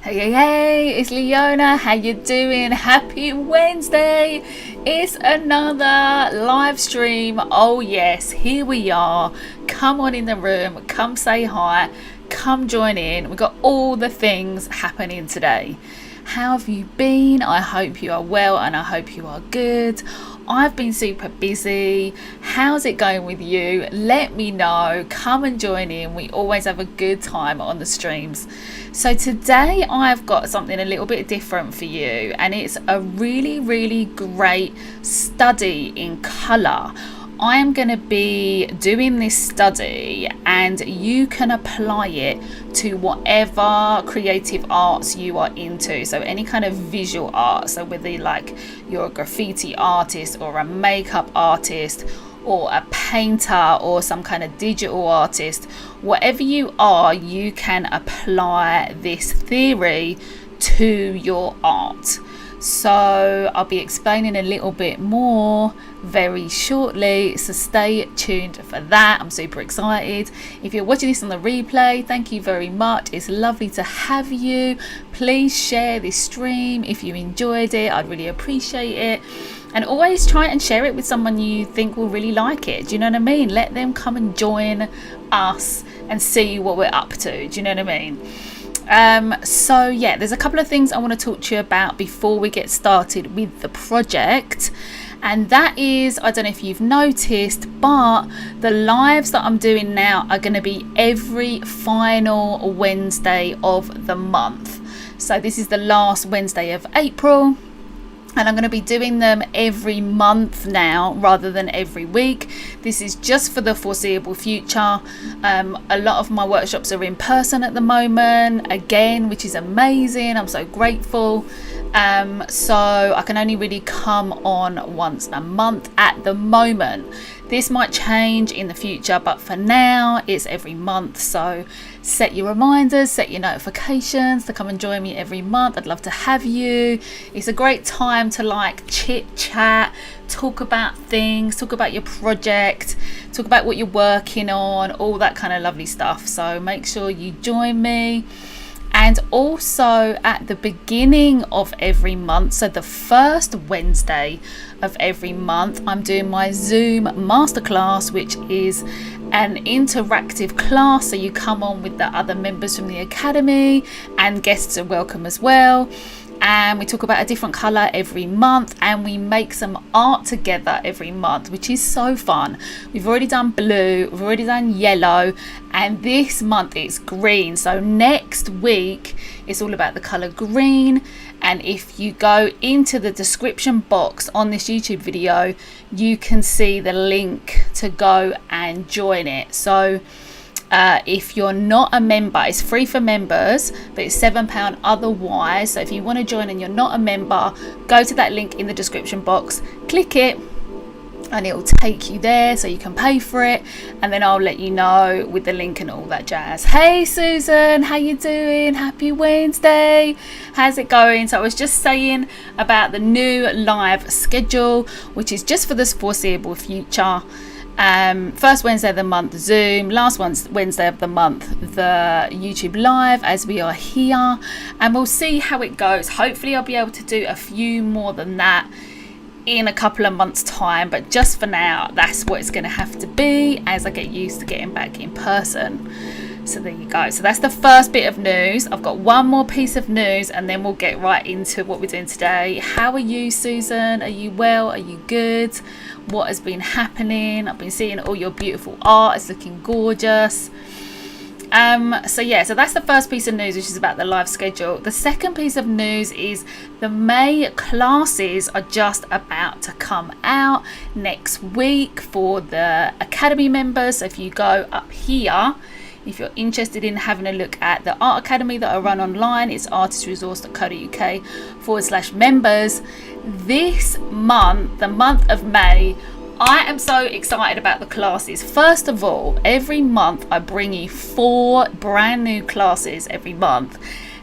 Hey, it's Leona. How you doing? Happy Wednesday. It's another live stream. Oh yes, here we are. Come on in the room. Come say hi. Come join in. We've got all the things happening today. How have you been? I hope you are well and I hope you are good. I've been super busy. How's it going with you? Let me know. Come and join in. We always have a good time on the streams. So today I've got something a little bit different for you, and it's a really great study in colour. I am going to be doing this study and you can apply it to whatever creative arts you are into. So any kind of visual art, so whether you're a graffiti artist or a makeup artist or a painter or some kind of digital artist, whatever you are, you can apply this theory to your art. So I'll be explaining a little bit more very shortly, so stay tuned for that. I'm super excited. If you're watching this on the replay, thank you very much. It's lovely to have you. Please share this stream if you enjoyed it. I'd really appreciate it. And always try and share it with someone you think will really like it. Do you know what I mean? Let them come and join us and see what we're up to. Do you know what I mean? So yeah, there's a couple of things I want to talk to you about before we get started with the project, and that is, I don't know if you've noticed, but the lives that I'm doing now are going to be every final Wednesday of the month. So this is the last Wednesday of April, and I'm going to be doing them every month now rather than every week. This is just for the foreseeable future. A lot of my workshops are in person at the moment again, which is amazing. I'm so grateful. So I can only really come on once a month at the moment. This might change in the future, but for now it's every month. So set your reminders, set your notifications to come and join me every month. I'd love to have you. It's a great time to chit chat, talk about things, talk about your project, talk about what you're working on, all that kind of lovely stuff. So make sure you join me. And also at the beginning of every month, so the first Wednesday of every month, I'm doing my Zoom masterclass, which is an interactive class. So you come on with the other members from the academy, and guests are welcome as well. And we talk about a different colour every month, and we make some art together every month, which is so fun. We've already done blue, we've already done yellow, and this month it's green. So next week it's all about the colour green. And if you go into the description box on this YouTube video, you can see the link to go and join it. So if you're not a member, it's free for members, but it's £7 otherwise. So if you want to join and you're not a member, go to that link in the description box, click it, and it will take you there so you can pay for it, and then I'll let you know with the link and all that jazz. Hey Susan, how you doing? Happy Wednesday. How's it going? So I was just saying about the new live schedule, which is just for the foreseeable future. First Wednesday of the month Zoom, last Wednesday of the month the YouTube live, as we are here, and we'll see how it goes. Hopefully I'll be able to do a few more than that in a couple of months time, but just for now that's what it's going to have to be as I get used to getting back in person. So there you go. So that's the first bit of news. I've got one more piece of news and then we'll get right into what we're doing today. How are you, Susan? Are you well? Are you good? What has been happening? I've been seeing all your beautiful art. It's looking gorgeous. So that's the first piece of news, which is about the live schedule. The second piece of news is the May classes are just about to come out next week for the academy members. So if you go up here, if you're interested in having a look at the art academy that I run online, it's artistresource.co.uk/members. This month, the month of May, I am so excited about the classes. First of all, every month I bring you 4 brand new classes every month.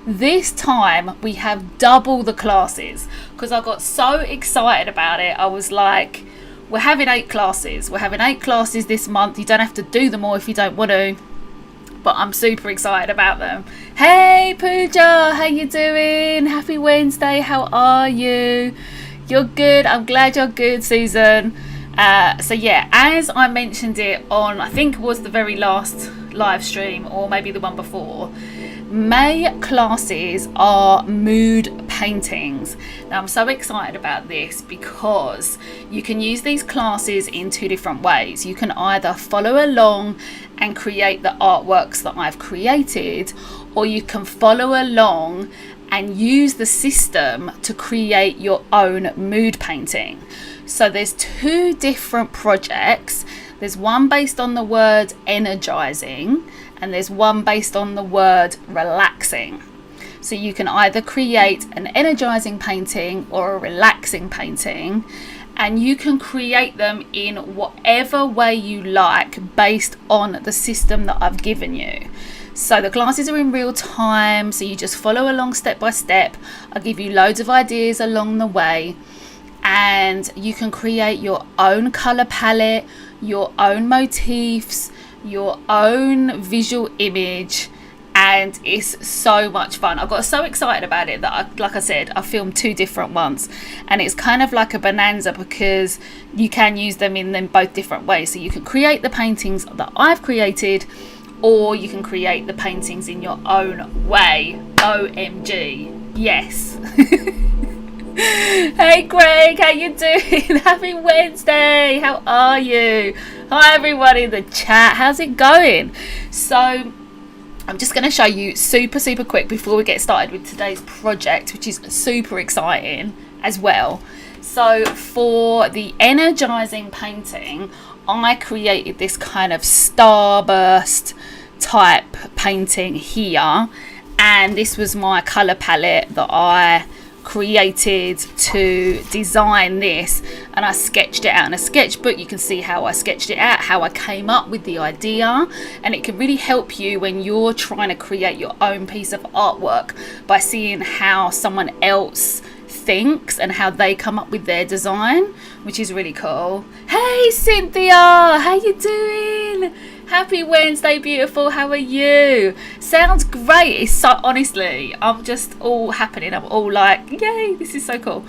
This time we have double the classes because I got so excited about it. I was like, we're having 8 classes. We're having 8 classes this month. You don't have to do them all if you don't want to. but I'm super excited about them. Hey Pooja, how you doing? Happy Wednesday, how are you? You're good. I'm glad you're good, Susan. So yeah, as I mentioned it on, I think it was the very last live stream, or maybe the one before, May classes are mood paintings. Now I'm so excited about this because you can use these classes in two different ways. You can either follow along and create the artworks that I've created, or you can follow along and use the system to create your own mood painting. So there's two different projects. There's one based on the word energizing, and there's one based on the word relaxing. So you can either create an energizing painting or a relaxing painting, and you can create them in whatever way you like based on the system that I've given you. So the classes are in real time, so you just follow along step by step. I'll give you loads of ideas along the way, and you can create your own color palette, your own motifs, your own visual image, and it's so much fun. I got so excited about it that like I said, I filmed two different ones, and it's kind of like a bonanza because you can use them in them both different ways. So you can create the paintings that I've created, or you can create the paintings in your own way. OMG, yes. Hey Greg, how you doing? Happy Wednesday, how are you? Hi everyone in the chat, how's it going? So I'm just going to show you super quick before we get started with today's project, which is super exciting as well. So for the energizing painting, I created this kind of starburst type painting here, and this was my color palette that I created to design this, and I sketched it out in a sketchbook. You can see how I sketched it out, how I came up with the idea, and it can really help you when you're trying to create your own piece of artwork by seeing how someone else thinks and how they come up with their design, which is really cool. Hey Cynthia, how you doing? Happy Wednesday, beautiful. How are you? Sounds great. It's so, honestly, I'm just all happening. I'm all like, yay, this is so cool.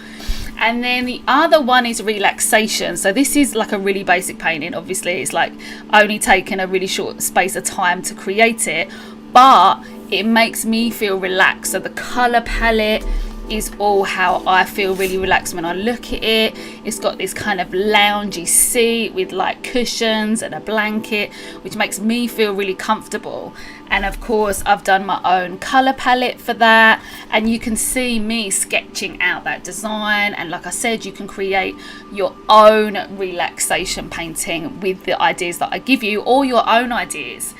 And then the other one is relaxation. So this is like a really basic painting. Obviously, it's like only taken a really short space of time to create it, but it makes me feel relaxed. So the color palette is all how I feel really relaxed when I look at it. It's got this kind of loungy seat with like cushions and a blanket, which makes me feel really comfortable. And of course I've done my own color palette for that, and you can see me sketching out that design. And like I said, you can create your own relaxation painting with the ideas that I give you, or your own ideas.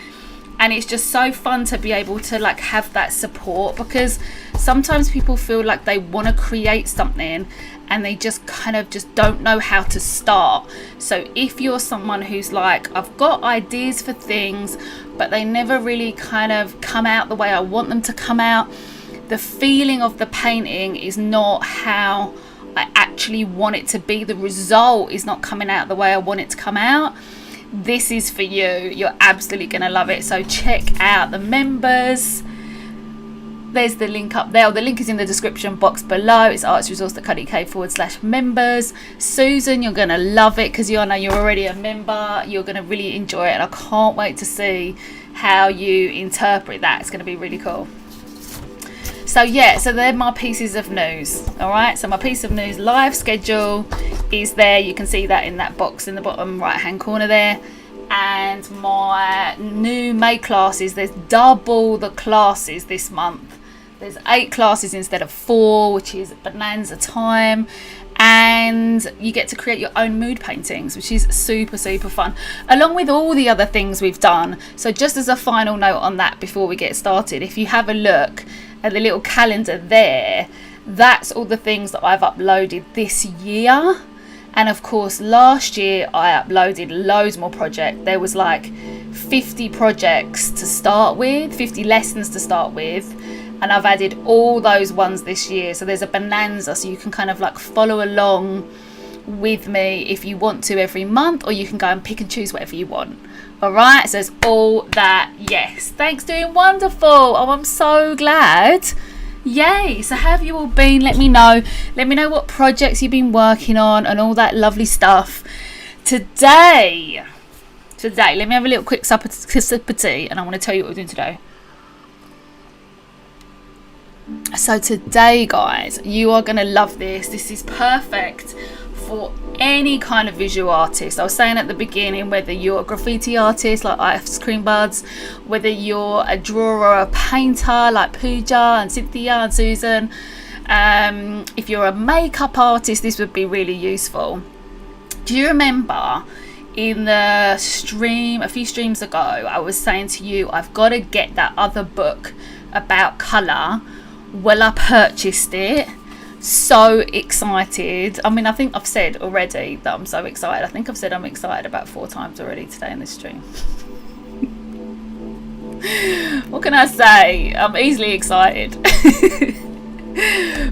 And it's just so fun to be able to like have that support, because sometimes people feel like they want to create something and they just kind of just don't know how to start. So if you're someone who's like, I've got ideas for things, but they never really kind of come out the way I want them to come out, the feeling of the painting is not how I actually want it to be, the result is not coming out the way I want it to come out, this is for you. You're absolutely gonna love it. So check out the members. There's the link up there. The link is in the description box below. It's artsresource.co.uk/members. Susan, you're gonna love it because you know you're already a member. You're gonna really enjoy it, and I can't wait to see how you interpret that. It's gonna be really cool. So yeah, so they're my pieces of news. All right, so my piece of news live schedule is there. You can see that in that box in the bottom right hand corner there. And my new May classes, there's double the classes this month. There's 8 classes instead of 4, which is bonanza time. And you get to create your own mood paintings, which is super fun, along with all the other things we've done. So just as a final note on that before we get started, if you have a look at the little calendar there, that's all the things that I've uploaded this year. And of course last year I uploaded loads more projects. There was like 50 projects to start with, 50 lessons to start with, and I've added all those ones this year. So there's a bonanza, so you can kind of like follow along with me if you want to every month, or you can go and pick and choose whatever you want. All right, so it's all that. Yes, thanks, doing wonderful. Oh, I'm so glad. Yay. So how have you all been? Let me know what projects you've been working on and all that lovely stuff. Today, let me have a little quick sip of tea, and I want to tell you what we're doing today. So today, guys, you are going to love this. This is perfect for any kind of visual artist. I was saying at the beginning, whether you're a graffiti artist like Ice Cream Buds, whether you're a drawer or a painter like Pooja and Cynthia and Susan, if you're a makeup artist, this would be really useful. Do you remember in the stream a few streams ago, I was saying to you, I've got to get that other book about colour? Well, I purchased it. So excited. I mean, I think I've said already that I'm so excited. I think I've said I'm excited about 4 times already today in this stream. What can I say? I'm easily excited.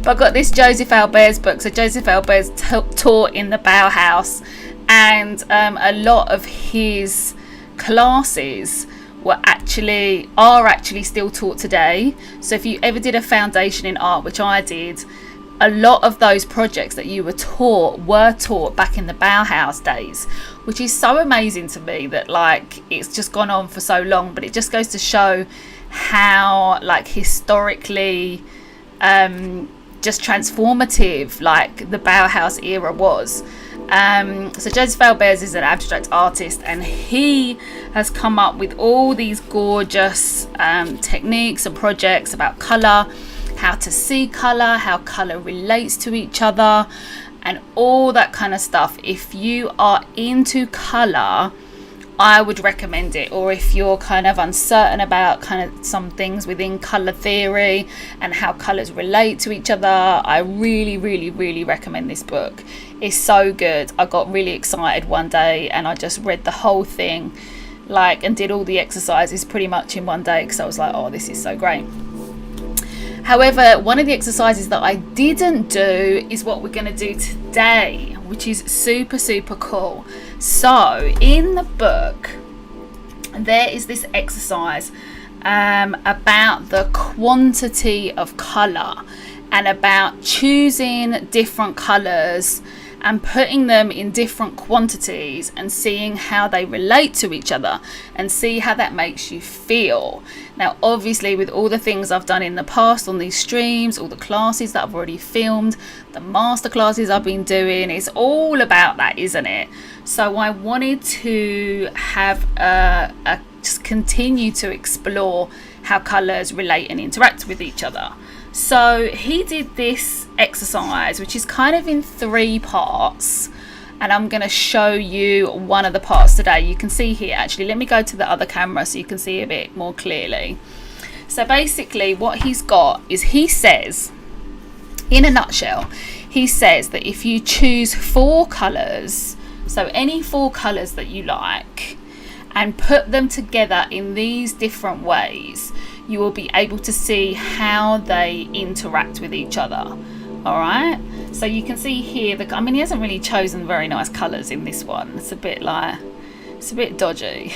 But I've got this Joseph Albert's book. So Joseph Albert's taught in the Bauhaus, and a lot of his classes are actually still taught today. So if you ever did a foundation in art, which I did, a lot of those projects that you were taught back in the Bauhaus days, which is so amazing to me that like it's just gone on for so long. But it just goes to show how like historically just transformative like the Bauhaus era was. So Joseph Albers is an abstract artist, and he has come up with all these gorgeous techniques and projects about colour, how to see colour, how colour relates to each other, and all that kind of stuff. If you are into colour, I would recommend it. Or if you're kind of uncertain about kind of some things within colour theory and how colours relate to each other, I really, really, really recommend this book. It's so good. I got really excited one day and I just read the whole thing and did all the exercises pretty much in one day, because I was like, oh, this is so great. However, one of the exercises that I didn't do is what we're going to do today, which is super, super cool. So in the book, there is this exercise about the quantity of colour and about choosing different colours and putting them in different quantities and seeing how they relate to each other and see how that makes you feel. Now, obviously, with all the things I've done in the past on these streams, all the classes that I've already filmed, the master classes I've been doing, it's all about that, isn't it? So I wanted to have just continue to explore how colours relate and interact with each other. So he did this exercise, which is kind of in 3 parts, and I'm going to show you one of the parts today. You can see here, actually, let me go to the other camera so you can see a bit more clearly. So basically what he's got is, he says, in a nutshell, he says that if you choose 4 colours, so any 4 colours that you like, and put them together in these different ways, you will be able to see how they interact with each other. All right, so you can see here, I mean, he hasn't really chosen very nice colours in this one. It's a bit dodgy.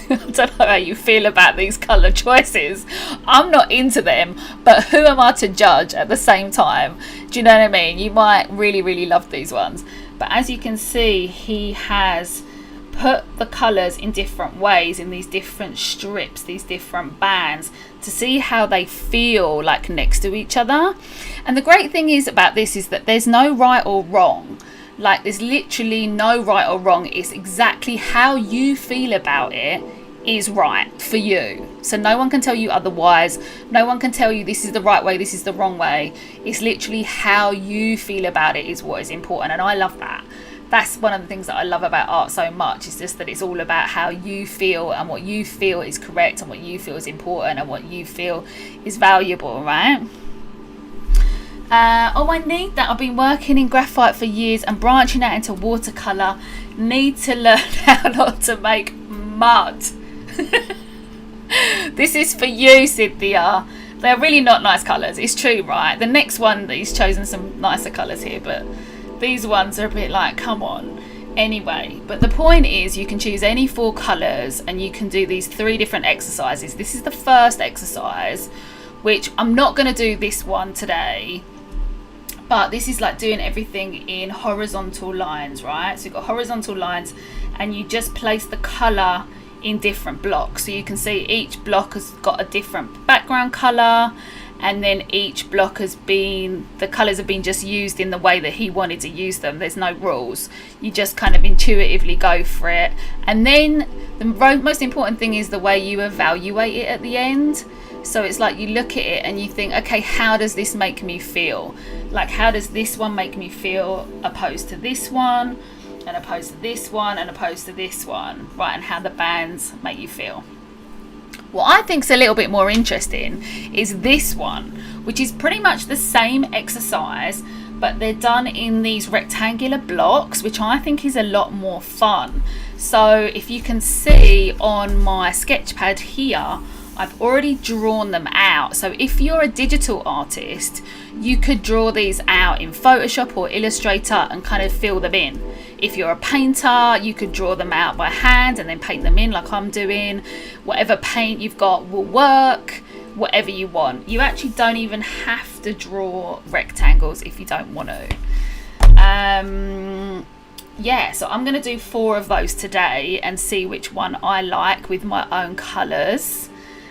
I don't know how you feel about these colour choices. I'm not into them, but who am I to judge at the same time? Do you know what I mean? You might really, really love these ones. But as you can see, he has put the colours in different ways, in these different strips, these different bands, to see how they feel like next to each other. And the great thing is about this is that there's no right or wrong. Like, there's literally no right or wrong. It's exactly how you feel about it is right for you. So no one can tell you otherwise. No one can tell you this is the right way, this is the wrong way. It's literally how you feel about it is what is important, and I love that. That's one of the things that I love about art so much, is just that it's all about how you feel and what you feel is correct and what you feel is important and what you feel is valuable, right? Oh, I need that. I've been working in graphite for years and branching out into watercolour. Need to learn how not to make mud. This is for you, Cynthia. They're really not nice colours. It's true, right? The next one, he's chosen some nicer colours here, but these ones are a bit like, come on. Anyway, but the point is you can choose any 4 colours and you can do these 3 different exercises. This is the first exercise, which I'm not going to do this one today, but this is like doing everything in horizontal lines, right? So you've got horizontal lines and you just place the colour in different blocks. So you can see each block has got a different background colour, and then each block has been, the colours have been just used in the way that he wanted to use them. There's no rules. You just kind of intuitively go for it. And then the most important thing is the way you evaluate it at the end. So it's like you look at it and you think, okay, how does this make me feel? Like, how does this one make me feel opposed to this one, and opposed to this one, and opposed to this one, right? And how the bands make you feel. What I think is a little bit more interesting is this one, which is pretty much the same exercise, but they're done in these rectangular blocks, which I think is a lot more fun. So if you can see on my sketch pad here, I've already drawn them out. So if you're a digital artist, you could draw these out in Photoshop or Illustrator and kind of fill them in. If you're a painter, you could draw them out by hand and then paint them in like I'm doing. Whatever paint you've got will work, whatever you want. You actually don't even have to draw rectangles if you don't want to. Yeah, so I'm going to do 4 of those today and see which one I like with my own colours,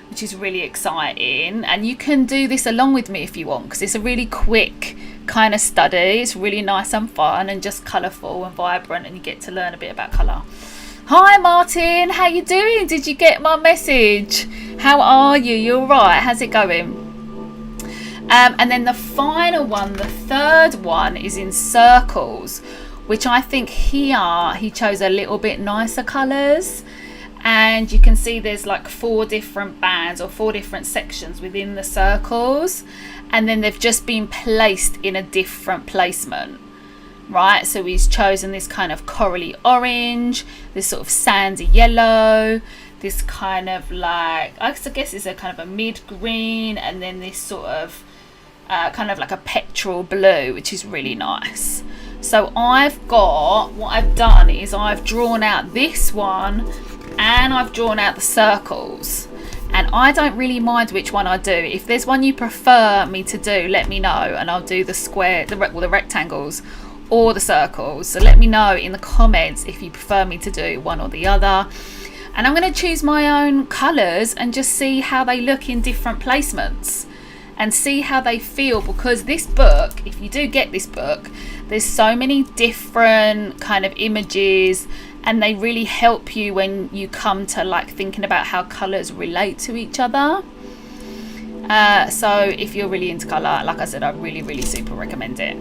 which is really exciting. And you can do this along with me if you want, because it's a really quick kind of study. It's really nice and fun and just colourful and vibrant, and you get to learn a bit about colour. Hi Martin, how you doing? Did you get my message? How are you? You all right? How's it going? And then the final one, the third one, is in circles, which I think here he chose a little bit nicer colours. And you can see there's like 4 different bands or 4 different sections within the circles, and then they've just been placed in a different placement, right? So he's chosen this kind of corally orange, this sort of sandy yellow, this kind of like, I guess it's a kind of a mid green, and then this sort of kind of like a petrol blue, which is really nice. So what I've done is I've drawn out this one and I've drawn out the circles, and I don't really mind which one I do. If there's one you prefer me to do, let me know, and I'll do the square, the rectangles or the circles. So let me know in the comments if you prefer me to do one or the other, and I'm going to choose my own colours and just see how they look in different placements and see how they feel. Because this book, if you do get this book, there's so many different kind of images, and they really help you when you come to like thinking about how colours relate to each other. So if you're really into colour, like I said, I really super recommend it.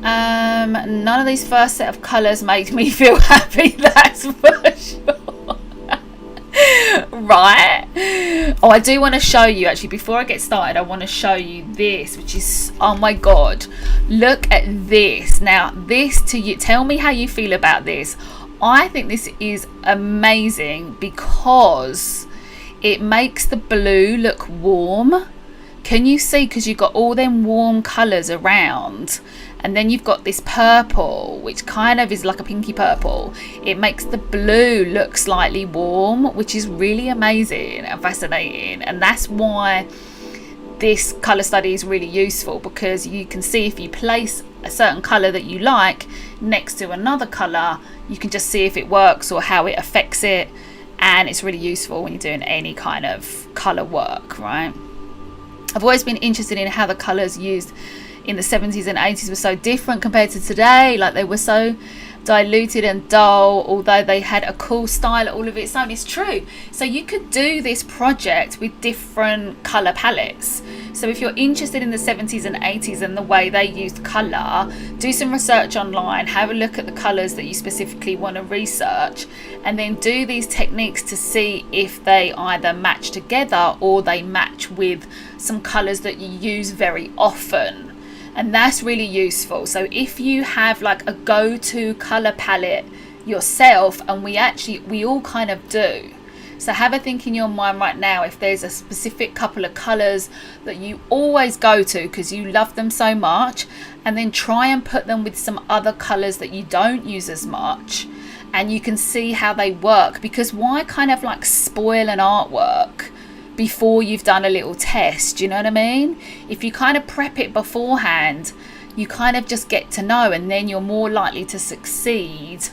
None of these first set of colours made me feel happy, that's for sure. Right. Oh, I do want to show you, actually, before I get started, I want to show you this, which is, oh my god, look at this. Now this, to you, tell me how you feel about this. I think this is amazing because it makes the blue look warm. Can you see? Because you've got all them warm colours around, and then you've got this purple, which kind of is like a pinky purple. It makes the blue look slightly warm, which is really amazing and fascinating. And that's why this colour study is really useful, because you can see if you place a certain colour that you like next to another colour, you can just see if it works or how it affects it. And it's really useful when you're doing any kind of colour work, right? I've always been interested in how the colours used in the 70s and 80s were so different compared to today. Like, they were so diluted and dull, although they had a cool style all of its own. It's true. So you could do this project with different colour palettes. So if you're interested in the 70s and 80s and the way they used colour, do some research online, have a look at the colours that you specifically want to research, and then do these techniques to see if they either match together or they match with some colours that you use very often. And that's really useful. So if you have like a go-to colour palette yourself, and we all kind of do, So have a think in your mind right now if there's a specific couple of colours that you always go to because you love them so much, and then try and put them with some other colours that you don't use as much, and you can see how they work. Because why kind of like spoil an artwork before you've done a little test? You know what I mean? If you kind of prep it beforehand, you kind of just get to know, and then you're more likely to succeed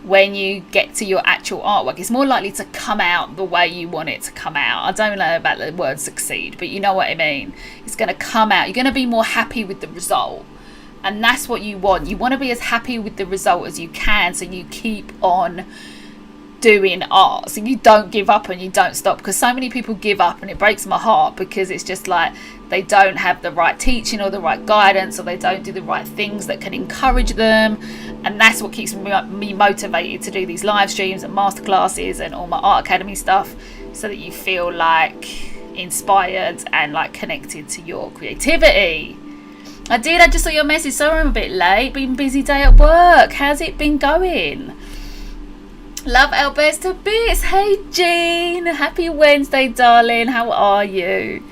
when you get to your actual artwork. It's more likely to come out the way you want it to come out. I don't know about the word succeed, but you know what I mean. It's going to come out. You're going to be more happy with the result, and that's what you want. You want to be as happy with the result as you can, so you keep on doing art, so you don't give up and you don't stop. Because so many people give up, and it breaks my heart, because it's just like they don't have the right teaching or the right guidance, or they don't do the right things that can encourage them. And that's what keeps me motivated to do these live streams and masterclasses and all my art academy stuff, so that you feel like inspired and like connected to your creativity. I just saw your message. Sorry I'm a bit late, been a busy day at work. How's it been going? Love Albert to bits. Hey Jean, happy Wednesday darling, how are you?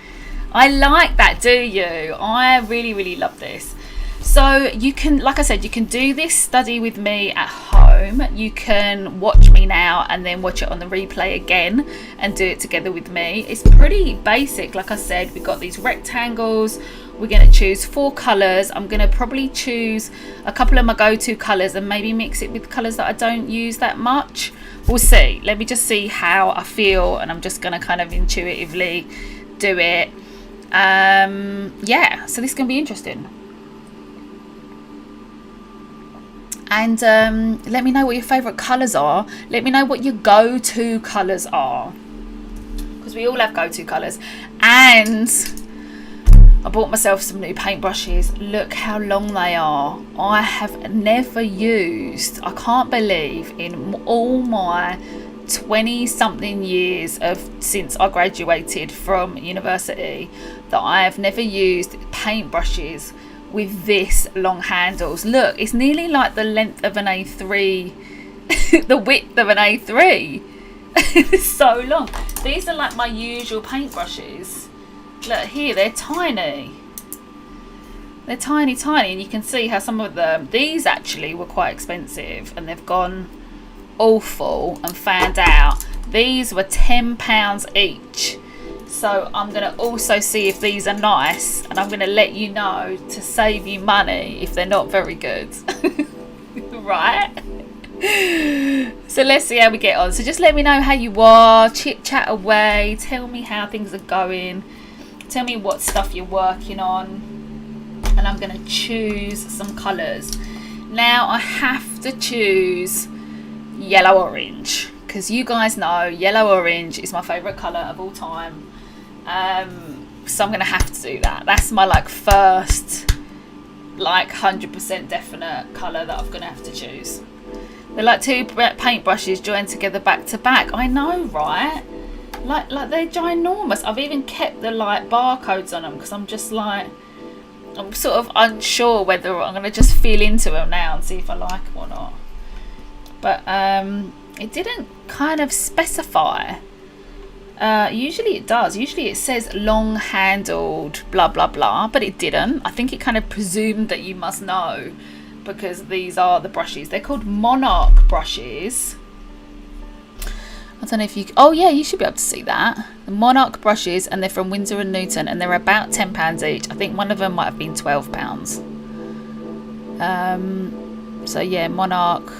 I like that, do you? I really love this. So you can, like I said, you can do this study with me at home. You can watch me now and then watch it on the replay again and do it together with me. It's pretty basic. Like I said, we've got these rectangles. We're going to choose 4 colours. I'm going to probably choose a couple of my go-to colours and maybe mix it with colours that I don't use that much. We'll see. Let me just see how I feel, and I'm just going to kind of intuitively do it. Yeah, so this is going to be interesting. And let me know what your favourite colours are. Let me know what your go-to colours are, because we all have go-to colours. And I bought myself some new paintbrushes. Look how long they are. I have never used, I can't believe, in all my 20 something years of since I graduated from university, that I have never used paintbrushes with this long handles. Look, it's nearly like the length of an A3 the width of an A3. It's so long. These are like my usual paintbrushes. Look here, they're tiny. They're tiny, and you can see how some of them, these actually were quite expensive, and they've gone awful and fanned out. These were £10 each. So I'm going to also see if these are nice, and I'm going to let you know to save you money if they're not very good. Right? So let's see how we get on. So just let me know how you are, chit chat away, tell me how things are going, tell me what stuff you're working on, and I'm going to choose some colours. Now I have to choose yellow orange, because you guys know yellow orange is my favourite colour of all time. So I'm going to have to do that. That's my like first like 100% definite colour that I'm going to have to choose. They're like 2 paintbrushes joined together back to back. I know, right? Like they're ginormous. I've even kept the like barcodes on them, because I'm just like, I'm sort of unsure whether I'm going to just feel into them now and see if I like them or not. But it didn't kind of specify. Usually it does. Usually it says long handled blah blah blah, but it didn't. I think it kind of presumed that you must know, because these are the brushes. They're called Monarch Brushes. I don't know if you, oh yeah, you should be able to see that. The Monarch Brushes, and they're from Winsor & Newton, and they're about £10 each. I think one of them might have been £12. So yeah, Monarch,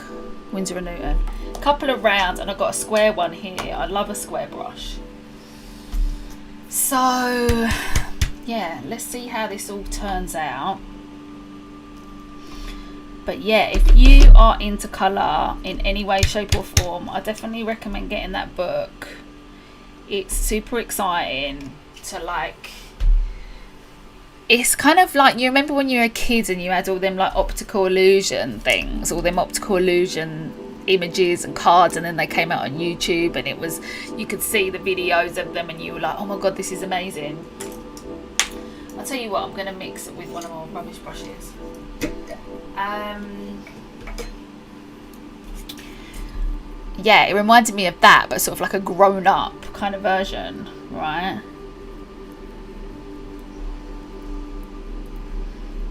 Winsor & Newton. A couple of rounds, and I've got a square one here. I love a square brush. So yeah, let's see how this all turns out. But yeah, if you are into colour in any way, shape or form, I definitely recommend getting that book. It's super exciting to like, it's kind of like, you remember when you were a kid and you had all them like optical illusion things, all them optical illusion images and cards, and then they came out on YouTube, and it was, you could see the videos of them and you were like, oh my god, this is amazing. I'll tell you what, I'm going to mix it with one of my rubbish brushes. yeah, it reminded me of that, but sort of like a grown-up kind of version, right?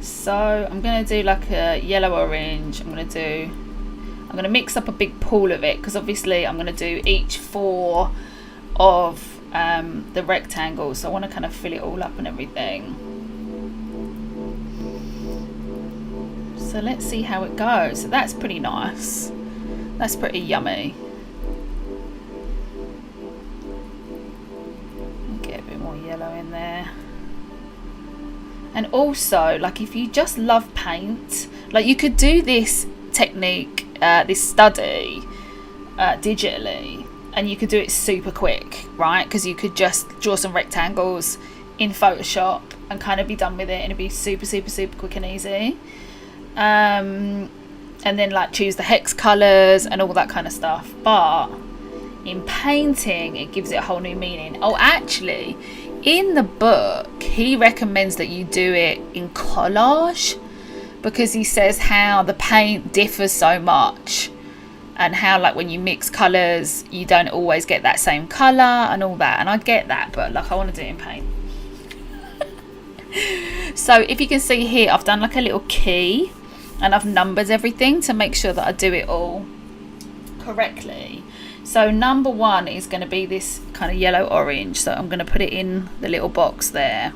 So I'm going to do like a yellow orange. I'm going to mix up a big pool of it, because obviously I'm going to do each 4 of the rectangles, so I want to kind of fill it all up and everything. So let's see how it goes. So that's pretty nice. That's pretty yummy. Get a bit more yellow in there. And also, like, if you just love paint, like, you could do this technique, this study, digitally, and you could do it super quick, right? Because you could just draw some rectangles in Photoshop and kind of be done with it, and it'd be super, super, super quick and easy. And then, like, choose the hex colors and all that kind of stuff. But in painting, it gives it a whole new meaning. Oh, actually, in the book, he recommends that you do it in collage, because he says how the paint differs so much, and how, like, when you mix colors, you don't always get that same color and all that. And I get that, but, like, I want to do it in paint. So if you can see here, I've done like a little key, and I've numbered everything to make sure that I do it all correctly. So number 1 is going to be this kind of yellow orange. So I'm going to put it in the little box there.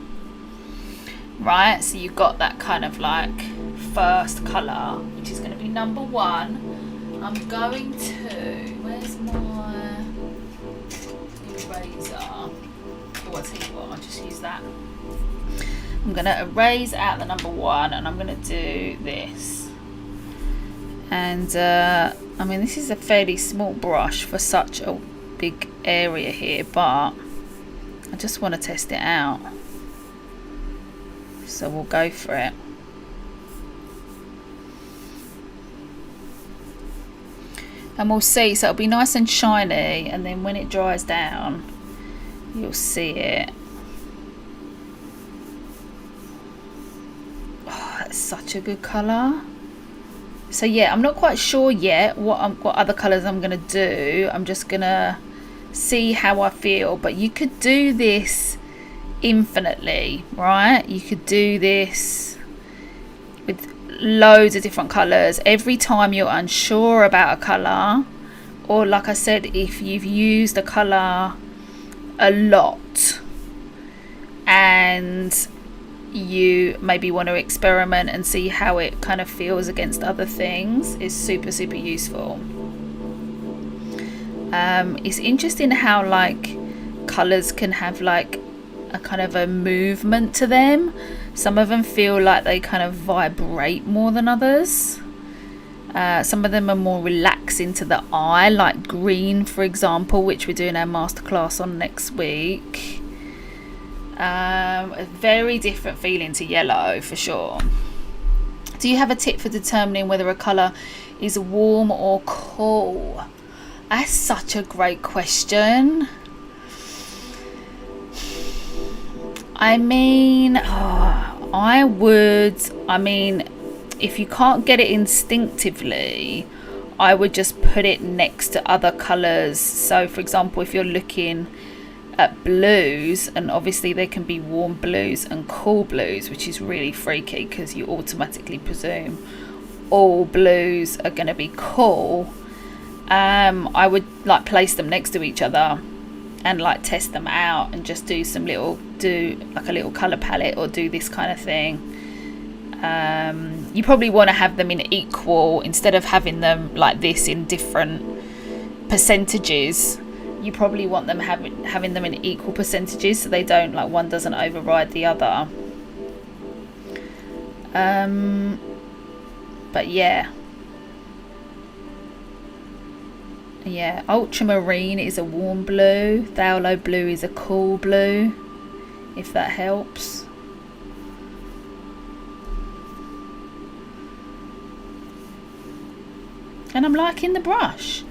Right, so you've got that kind of like first colour, which is going to be number 1. I'm going to, where's my eraser? Oh, I'll tell you what, I'll just use that. I'm going to erase out the number 1, and I'm going to do this. And I mean, this is a fairly small brush for such a big area here, but I just want to test it out. So we'll go for it. And we'll see, so it'll be nice and shiny, and then when it dries down, you'll see it. Oh, that's such a good colour. So yeah, I'm not quite sure yet what other colours I'm going to do. I'm just going to see how I feel. But you could do this infinitely, right? You could do this with loads of different colours. Every time you're unsure about a colour, or like I said, if you've used a colour a lot and you maybe want to experiment and see how it kind of feels against other things, is super, super useful. It's interesting how, like, colours can have like a kind of a movement to them. Some of them feel like they kind of vibrate more than others. Some of them are more relaxing to the eye, like green, for example, which we're doing our masterclass on next week. A very different feeling to yellow, for sure. Do you have a tip for determining whether a colour is warm or cool? That's such a great question. I mean, if you can't get it instinctively, I would just put it next to other colours. So for example, if you're looking at blues, and obviously there can be warm blues and cool blues, which is really freaky because you automatically presume all blues are going to be cool. I would like place them next to each other and like test them out, and just do like a little colour palette, or do this kind of thing. You probably want to have them in equal, instead of having them like this in different percentages. You probably want them having them in equal percentages, so they don't, like, one doesn't override the other. But yeah, ultramarine is a warm blue, phthalo blue is a cool blue, if that helps. And I'm liking the brush.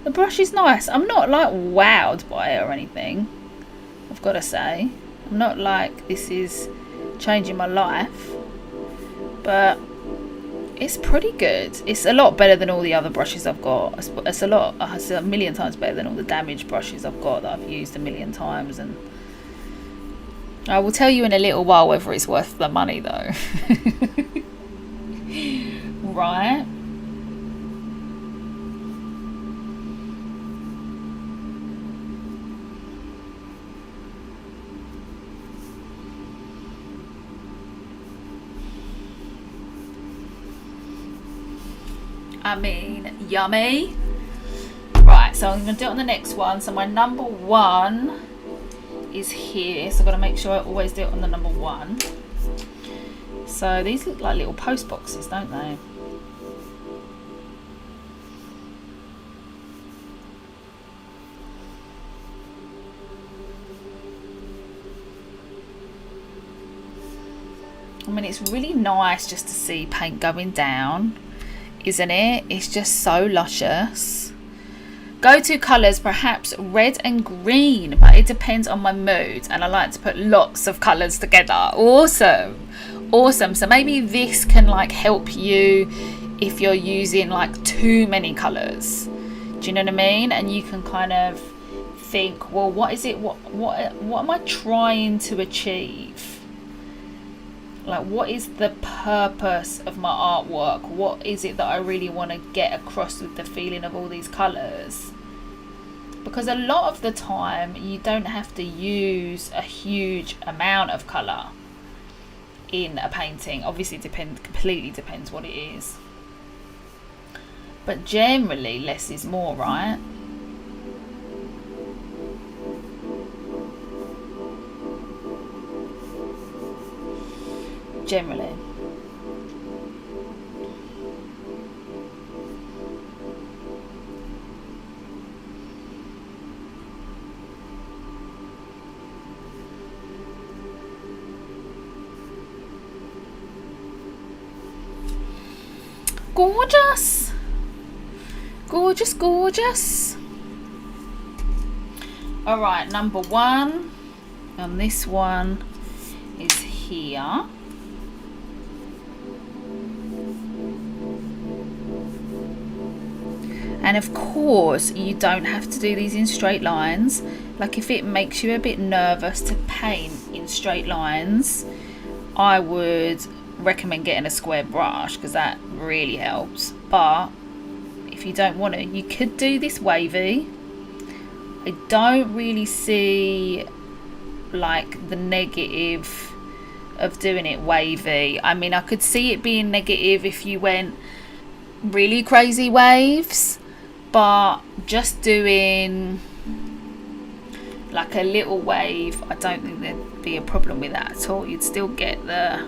The brush is nice. I'm not like wowed by it or anything, I've got to say. I'm not like this is changing my life, but It's pretty good. It's a lot better than all the other brushes I've got. It's a million times better than all the damaged brushes I've got that I've used a million times. And I will tell you in a little while whether it's worth the money though. Right. I mean, yummy. Right, so I'm going to do it on the next one. So my number one is here. So I've got to make sure I always do it on the number one. So these look like little post boxes, don't they? I mean, it's really nice just to see paint going down, isn't it? It's just so luscious. Go-to colours, perhaps red and green, but it depends on my mood, and I like to put lots of colours together. Awesome. So maybe this can like help you if you're using like too many colours. Do you know what I mean? And you can kind of think, well, what is it? What am I trying to achieve? Like, what is the purpose of my artwork? What is it that I really want to get across with the feeling of all these colours? Because a lot of the time you don't have to use a huge amount of colour in a painting. Obviously completely depends what it is. But generally less is more, right? Generally. Gorgeous. Gorgeous, gorgeous. All right, number one, and this one is here. And of course, you don't have to do these in straight lines. Like, if it makes you a bit nervous to paint in straight lines, I would recommend getting a square brush, because that really helps. But if you don't want to, you could do this wavy. I don't really see like the negative of doing it wavy. I mean, I could see it being negative if you went really crazy waves, but just doing like a little wave, I don't think there'd be a problem with that at all. You'd still get the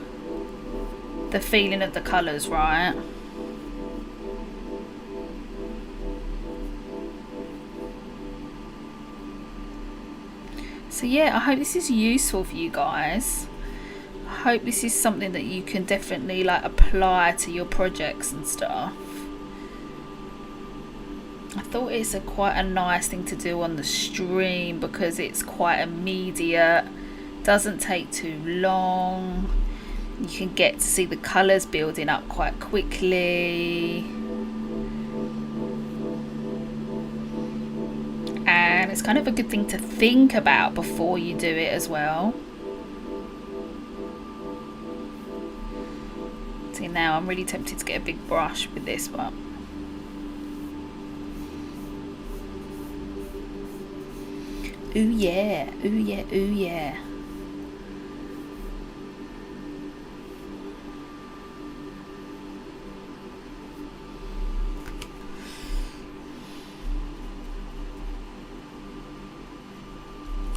feeling of the colours, right? So yeah, I hope this is useful for you guys. I hope this is something that you can definitely like apply to your projects and stuff. I thought it's quite a nice thing to do on the stream because it's quite immediate, doesn't take too long. You can get to see the colours building up quite quickly. And it's kind of a good thing to think about before you do it as well. See, now I'm really tempted to get a big brush with this one. Ooh yeah, ooh yeah, ooh yeah.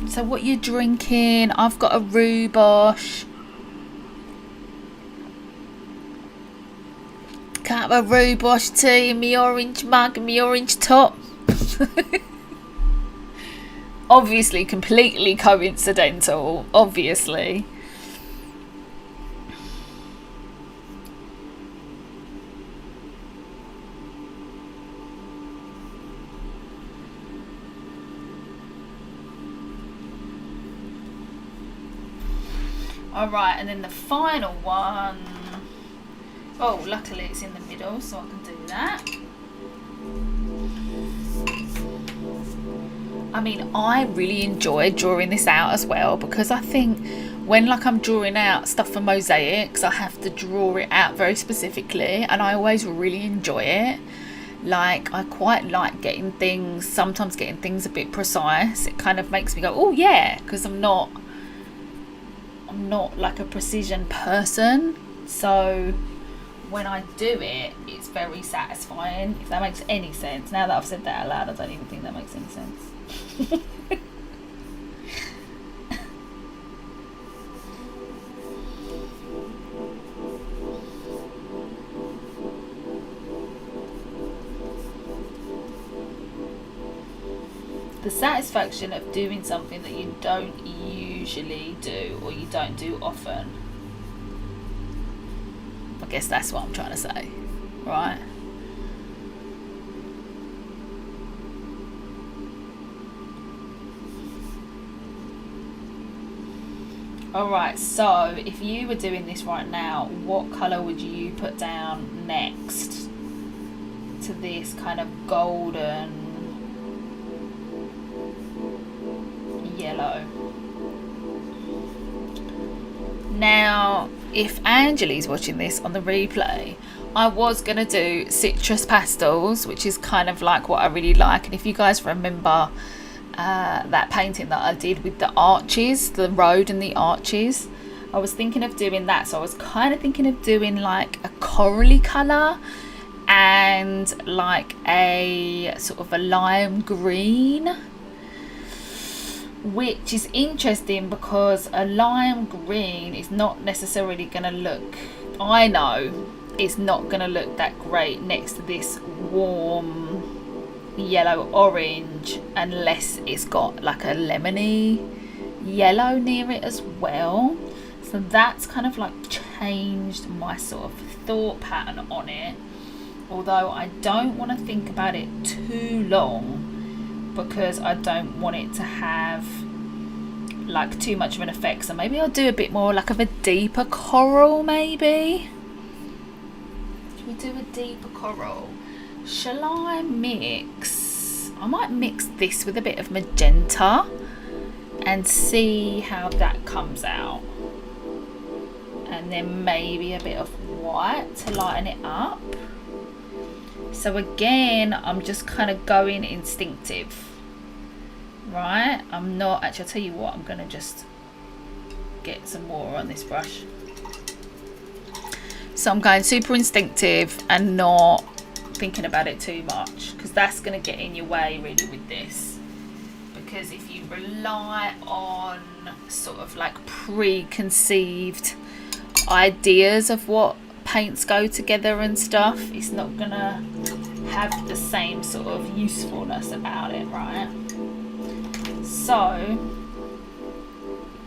So what you're drinking? I've got a rhubarb. Can't have a rhubarb tea in my orange mug and my orange top. Obviously, completely coincidental, obviously. Alright, and then the final one Oh, luckily it's in the middle, so I can do that. I mean, I really enjoy drawing this out as well, because I think when like I'm drawing out stuff for mosaics, I have to draw it out very specifically, and I always really enjoy it. Like, I quite like sometimes getting things a bit precise. It kind of makes me go, oh yeah, because I'm not like a precision person. So when I do it, it's very satisfying, if that makes any sense. Now that I've said that out loud, I don't even think that makes any sense. The satisfaction of doing something that you don't usually do, or you don't do often. I guess that's what I'm trying to say, right? Alright, so if you were doing this right now, what colour would you put down next to this kind of golden yellow? Now, if Angeli's watching this on the replay, I was going to do citrus pastels, which is kind of like what I really like. And if you guys remember that painting that I did with the arches, the road and the arches, I was thinking of doing that. So I was kind of thinking of doing like a corally colour and like a sort of a lime green, which is interesting because a lime green is not necessarily going to look, I know it's not going to look that great next to this warm yellow orange, unless it's got like a lemony yellow near it as well. So that's kind of like changed my sort of thought pattern on it, although I don't want to think about it too long because I don't want it to have like too much of an effect. So maybe I'll do a bit more like of a deeper coral. Maybe should we do a deeper coral? Shall I mix? I might mix this with a bit of magenta and see how that comes out, and then maybe a bit of white to lighten it up. So again, I'm just kind of going instinctive, right? I'm not actually, I'll tell you what, I'm going to just get some water on this brush. So I'm going super instinctive and not thinking about it too much, because that's going to get in your way really with this. Because if you rely on sort of like preconceived ideas of what paints go together and stuff, it's not going to have the same sort of usefulness about it, right? So I'm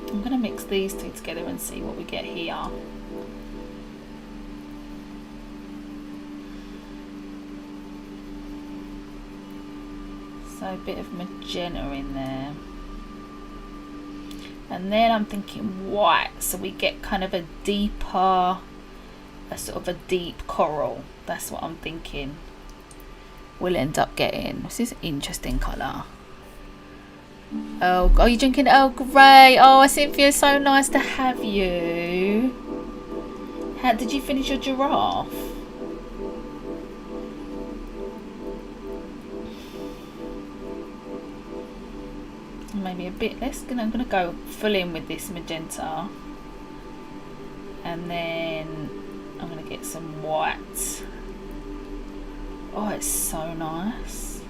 going to mix these two together and see what we get here. So a bit of magenta in there, and then I'm thinking white, so we get kind of a deeper, a sort of a deep coral. That's what I'm thinking we'll end up getting. This is an interesting colour. Oh, are you drinking Earl Grey? Oh, Cynthia, so nice to have you. How did you finish your giraffe? Maybe a bit less. I'm gonna go full in with this magenta, and then I'm gonna get some white. Oh, it's so nice.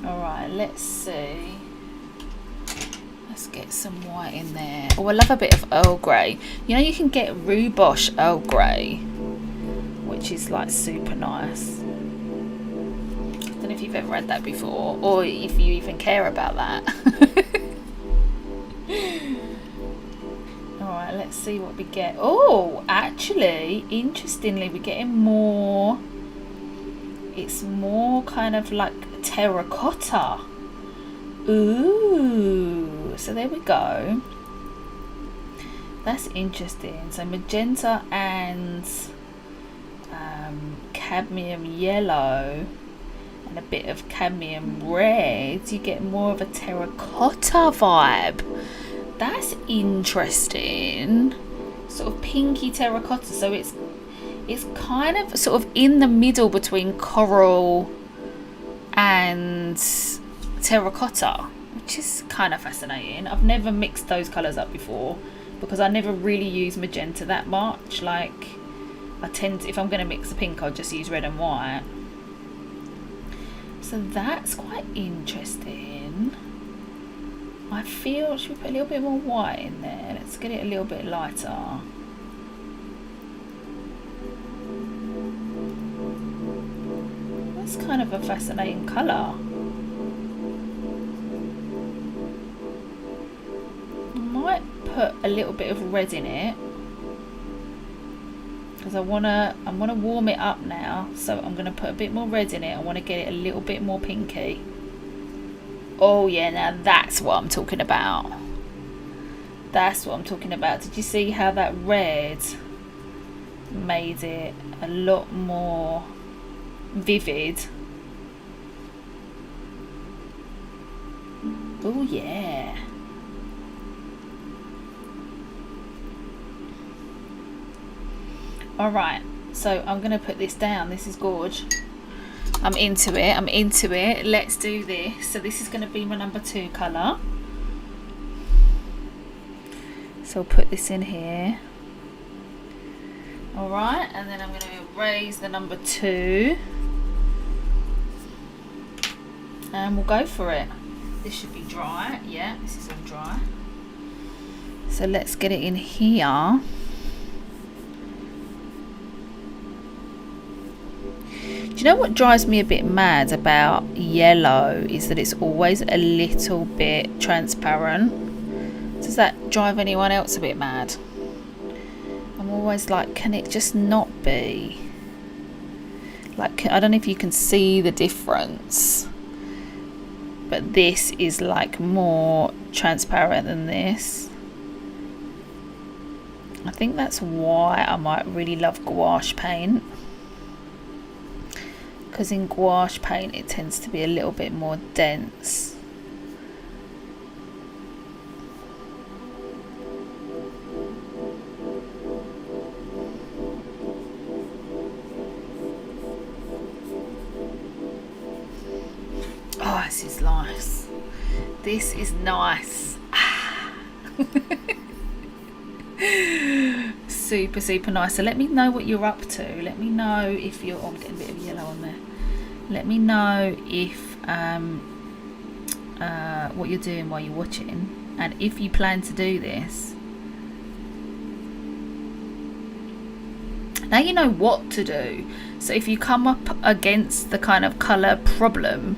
All right, let's see. Let's get some white in there. Oh, I love a bit of Earl Grey. You know, you can get Rubosh Earl Grey, which is like super nice. I don't know if you've ever had that before, or if you even care about that. Alright, let's see what we get. Oh, actually, interestingly, we're getting more, it's more kind of like terracotta. Ooh, so there we go. That's interesting. So magenta and cadmium yellow and a bit of cadmium red, you get more of a terracotta vibe. That's interesting. Sort of pinky terracotta. So it's kind of sort of in the middle between coral and terracotta, which is kind of fascinating. I've never mixed those colours up before because I never really use magenta that much. Like, I tend to, if I'm going to mix a pink, I'll just use red and white. So that's quite interesting. I feel, should we put a little bit more white in there? Let's get it a little bit lighter. That's kind of a fascinating colour. I might put a little bit of red in it because I wanna warm it up now, so I'm gonna put a bit more red in it. I want to get it a little bit more pinky. Oh yeah, now that's what I'm talking about. That's what I'm talking about. Did you see how that red made it a lot more vivid? Oh yeah. Alright, so I'm going to put this down. This is gorge. I'm into it. Let's do this. So this is going to be my number 2 colour. So I'll put this in here. Alright, and then I'm going to erase the number 2. And we'll go for it. This should be dry. Yeah, this is all dry. So let's get it in here. Do you know what drives me a bit mad about yellow is that it's always a little bit transparent. Does that drive anyone else a bit mad? I'm always like, can it just not be? Like, I don't know if you can see the difference, but this is like more transparent than this. I think that's why I might really love gouache paint. Because in gouache paint it tends to be a little bit more dense. Oh, this is nice. This is nice. Super, super nice. So let me know what you're up to. Let me know if you're... Oh, I'm getting a bit of yellow on there. Let me know if what you're doing while you're watching, and if you plan to do this. Now you know what to do. So if you come up against the kind of colour problem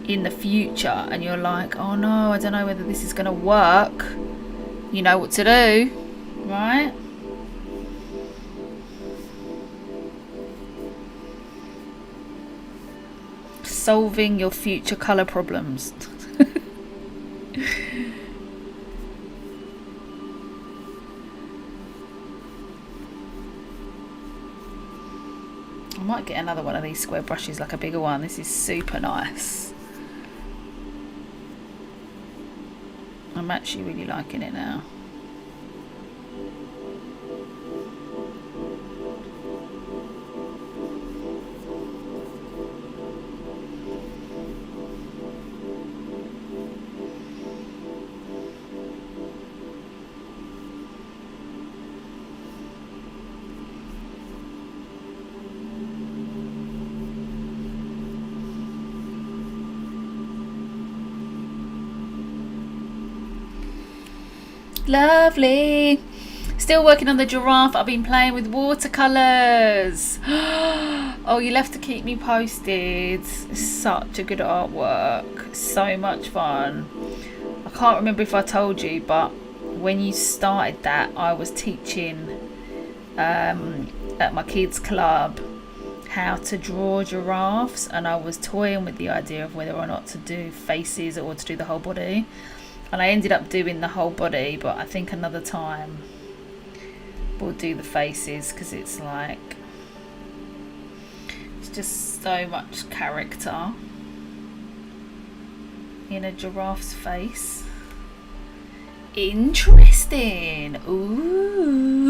in the future and you're like, oh no, I don't know whether this is going to work, you know what to do, right? Solving your future colour problems. I might get another one of these square brushes, like a bigger one. This is super nice. I'm actually really liking it now. Lovely. Still working on the giraffe. I've been playing with watercolours. Oh, you'll have to keep me posted. It's such a good artwork. So much fun. I can't remember if I told you, but when you started that, I was teaching at my kids' club how to draw giraffes, and I was toying with the idea of whether or not to do faces or to do the whole body. And I ended up doing the whole body, but I think another time we'll do the faces, because it's like, it's just so much character in a giraffe's face. Interesting. Ooh.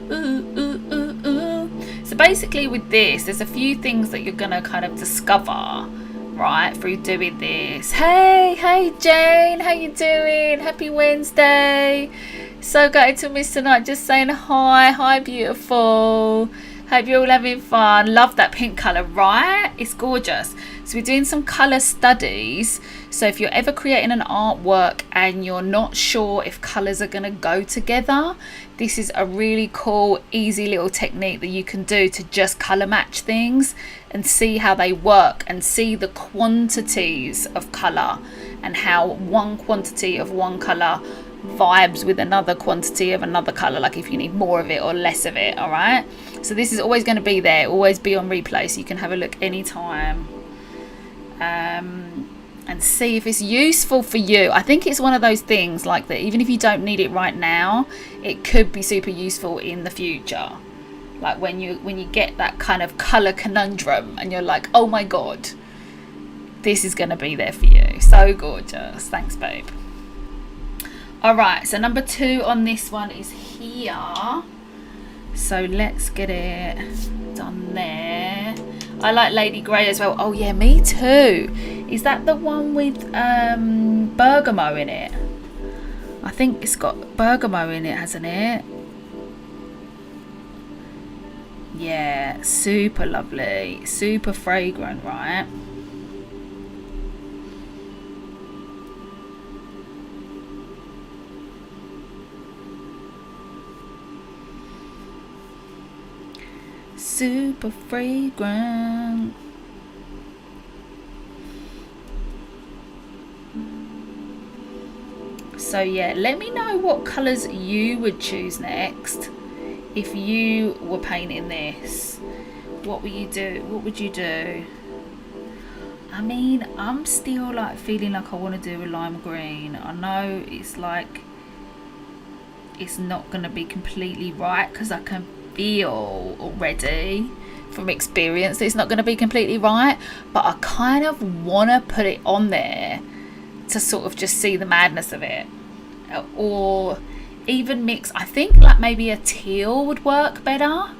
Ooh, ooh, ooh, ooh. So basically with this, there's a few things that you're gonna kind of discover, right, through doing this. Hey Jane, how you doing? Happy Wednesday. So glad to miss tonight. Just saying hi beautiful. Hope you're all having fun. Love that pink colour, right? It's gorgeous. So we're doing some colour studies. So if you're ever creating an artwork and you're not sure if colours are going to go together, this is a really cool, easy little technique that you can do to just colour match things and see how they work and see the quantities of colour and how one quantity of one colour vibes with another quantity of another colour, like if you need more of it or less of it. All right, so this is always going to be there, always be on replay, so you can have a look anytime and see if it's useful for you. I think it's one of those things like that, even if you don't need it right now, it could be super useful in the future, like when you get that kind of colour conundrum and you're like, oh my god, this is going to be there for you. So gorgeous. Thanks, babe. Alright, so number 2 on this one is here. So let's get it done there. I like Lady Grey as well. Oh yeah, me too. Is that the one with bergamot in it? I think it's got bergamot in it, hasn't it? Yeah, super lovely. Super fragrant, right? Super fragrant. So yeah, let me know what colours you would choose next if you were painting this. What would you do? What would you do? I mean, I'm still like feeling like I want to do a lime green. I know it's like it's not going to be completely right because I can feel already from experience that it's not going to be completely right, but I kind of want to put it on there to sort of just see the madness of it, or even mix. I think like maybe a teal would work better.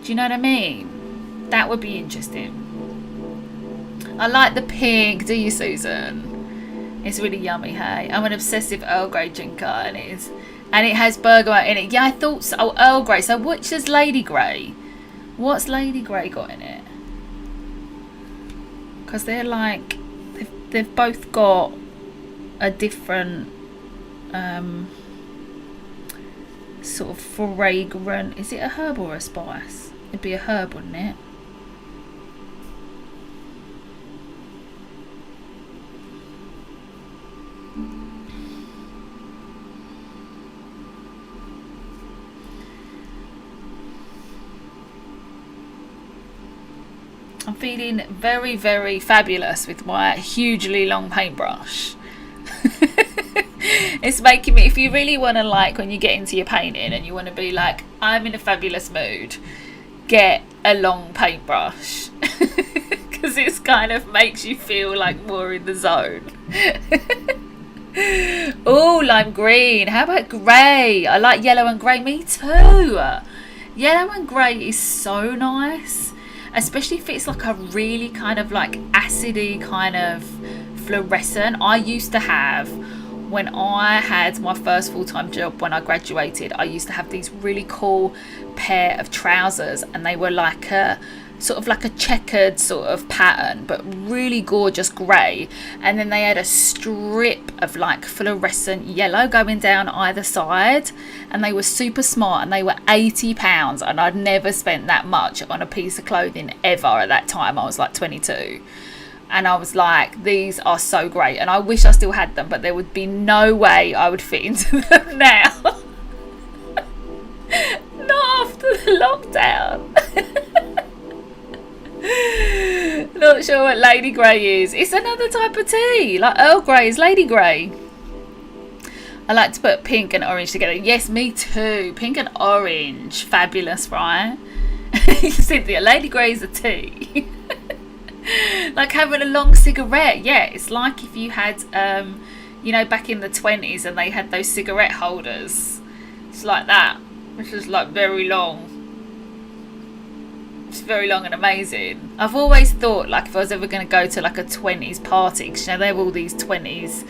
Do you know what I mean? That would be interesting. I like the pink. Do you, Susan? It's really yummy. Hey, I'm an obsessive Earl Grey drinker, and it has bergamot in it. Yeah, I thought so. Oh, Earl Grey. So which is Lady Grey? What's Lady Grey got in it? Because they're like, they've both got a different sort of fragrant. Is it a herb or a spice? It'd be a herb, wouldn't it? I'm feeling very, very fabulous with my hugely long paintbrush. It's making me, if you really want to, like, when you get into your painting and you want to be like, I'm in a fabulous mood, get a long paintbrush. Because it's kind of makes you feel like more in the zone. Oh, lime green. How about grey? I like yellow and grey. Me too. Yellow and grey is so nice. Especially if it's like a really kind of like acidy kind of fluorescent. I used to have, when I had my first full-time job when I graduated, I used to have these really cool pair of trousers, and they were like a sort of like a checkered sort of pattern, but really gorgeous grey, and then they had a strip of like fluorescent yellow going down either side, and they were super smart, and they were £80, and I'd never spent that much on a piece of clothing ever at that time. I was like 22, and I was like, these are so great, and I wish I still had them, but there would be no way I would fit into them now. Not after the lockdown. Not not sure what Lady Grey is. It's another type of tea. Like Earl Grey is Lady Grey. I like to put pink and orange together. Yes, me too. Pink and orange. Fabulous, right? Cynthia, Lady Grey is a tea. Like having a long cigarette. Yeah, it's like if you had, you know, back in the 20s and they had those cigarette holders. It's like that. Which is like very long. It's very long and amazing. I've always thought, like, if I was ever going to go to like a 20s party, because you know, there are all these 20s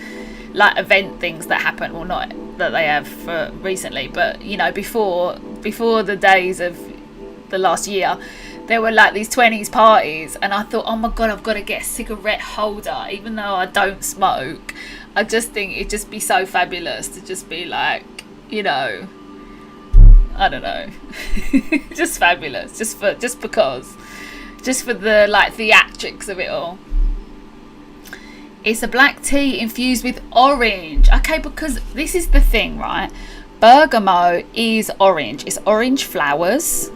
like event things that happen, well, not that they have recently, but you know, before the days of the last year, there were like these 20s parties, and I thought, oh my god, I've got to get a cigarette holder, even though I don't smoke. I just think it'd just be so fabulous to just be like, you know, I don't know, just fabulous, just for the like theatrics of it all. It's a black tea infused with orange. Okay, because this is the thing, right? Bergamot is orange. It's orange flowers.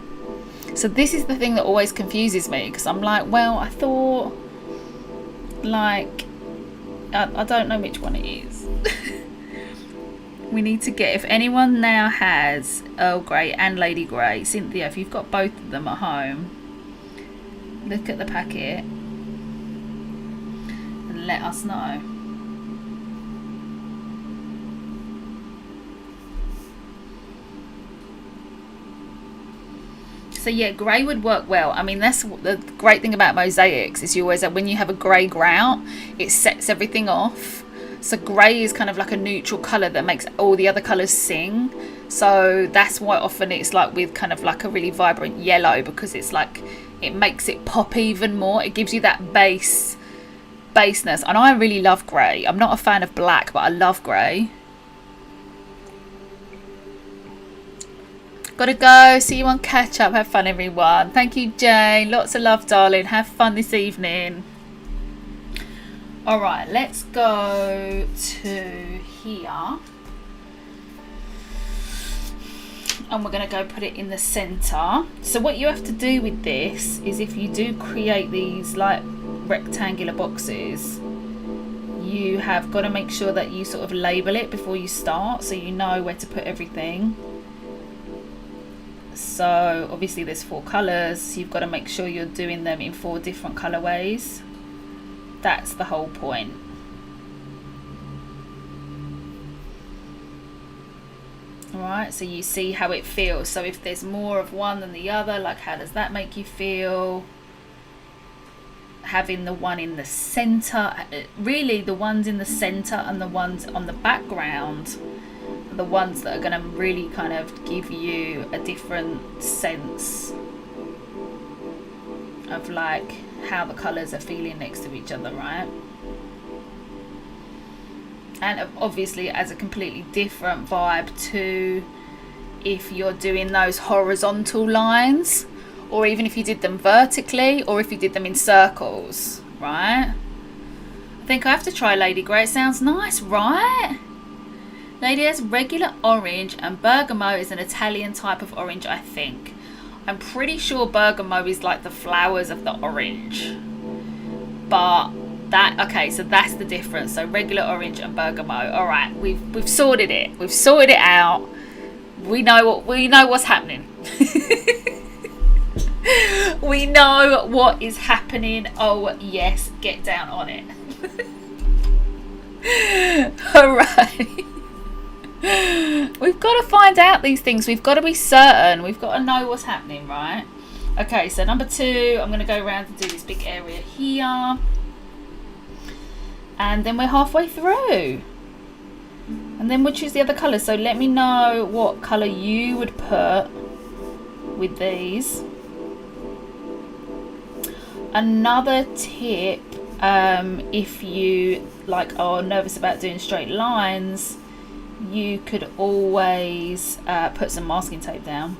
So this is the thing that always confuses me, because I'm like, well, I thought, like, I don't know which one it is. We need to get, if anyone now has Earl Grey and Lady Grey, Cynthia, if you've got both of them at home, look at the packet and let us know. So yeah, grey would work well. I mean, that's the great thing about mosaics, is you always, when you have a grey grout, it sets everything off. So grey is kind of like a neutral colour that makes all the other colours sing. So that's why often it's like with kind of like a really vibrant yellow, because it's like, it makes it pop even more. It gives you that baseness. And I really love grey. I'm not a fan of black, but I love grey. Gotta go. See you on catch up. Have fun, everyone. Thank you, Jane. Lots of love, darling. Have fun this evening. All right, let's go to here. And we're going to go put it in the center. So what you have to do with this is, if you do create these like rectangular boxes, you have got to make sure that you sort of label it before you start, so you know where to put everything. So obviously there's 4 colors, so you've got to make sure you're doing them in 4 different colorways. That's the whole point. Alright, so you see how it feels. So if there's more of one than the other, like how does that make you feel? Having the one in the center, really the ones in the center and the ones on the background are the ones that are going to really kind of give you a different sense of like how the colors are feeling next to each other, right? And obviously it has a completely different vibe to if you're doing those horizontal lines, or even if you did them vertically, or if you did them in circles, right? I think I have to try Lady Grey. It sounds nice, right? Lady has regular orange, and bergamot is an Italian type of orange, I think. I'm pretty sure bergamot is like the flowers of the orange. But that, okay, so that's the difference. So regular orange and bergamot. All right, we've sorted it. We've sorted it out. We know what's happening. We know what is happening. Oh yes, get down on it. All right. We've got to find out these things. We've got to be certain. We've got to know what's happening, right? Okay, so number 2, I'm going to go around and do this big area here. And then we're halfway through. And then we'll choose the other colours. So let me know what colour you would put with these. Another tip, if you like are nervous about doing straight lines, you could always put some masking tape down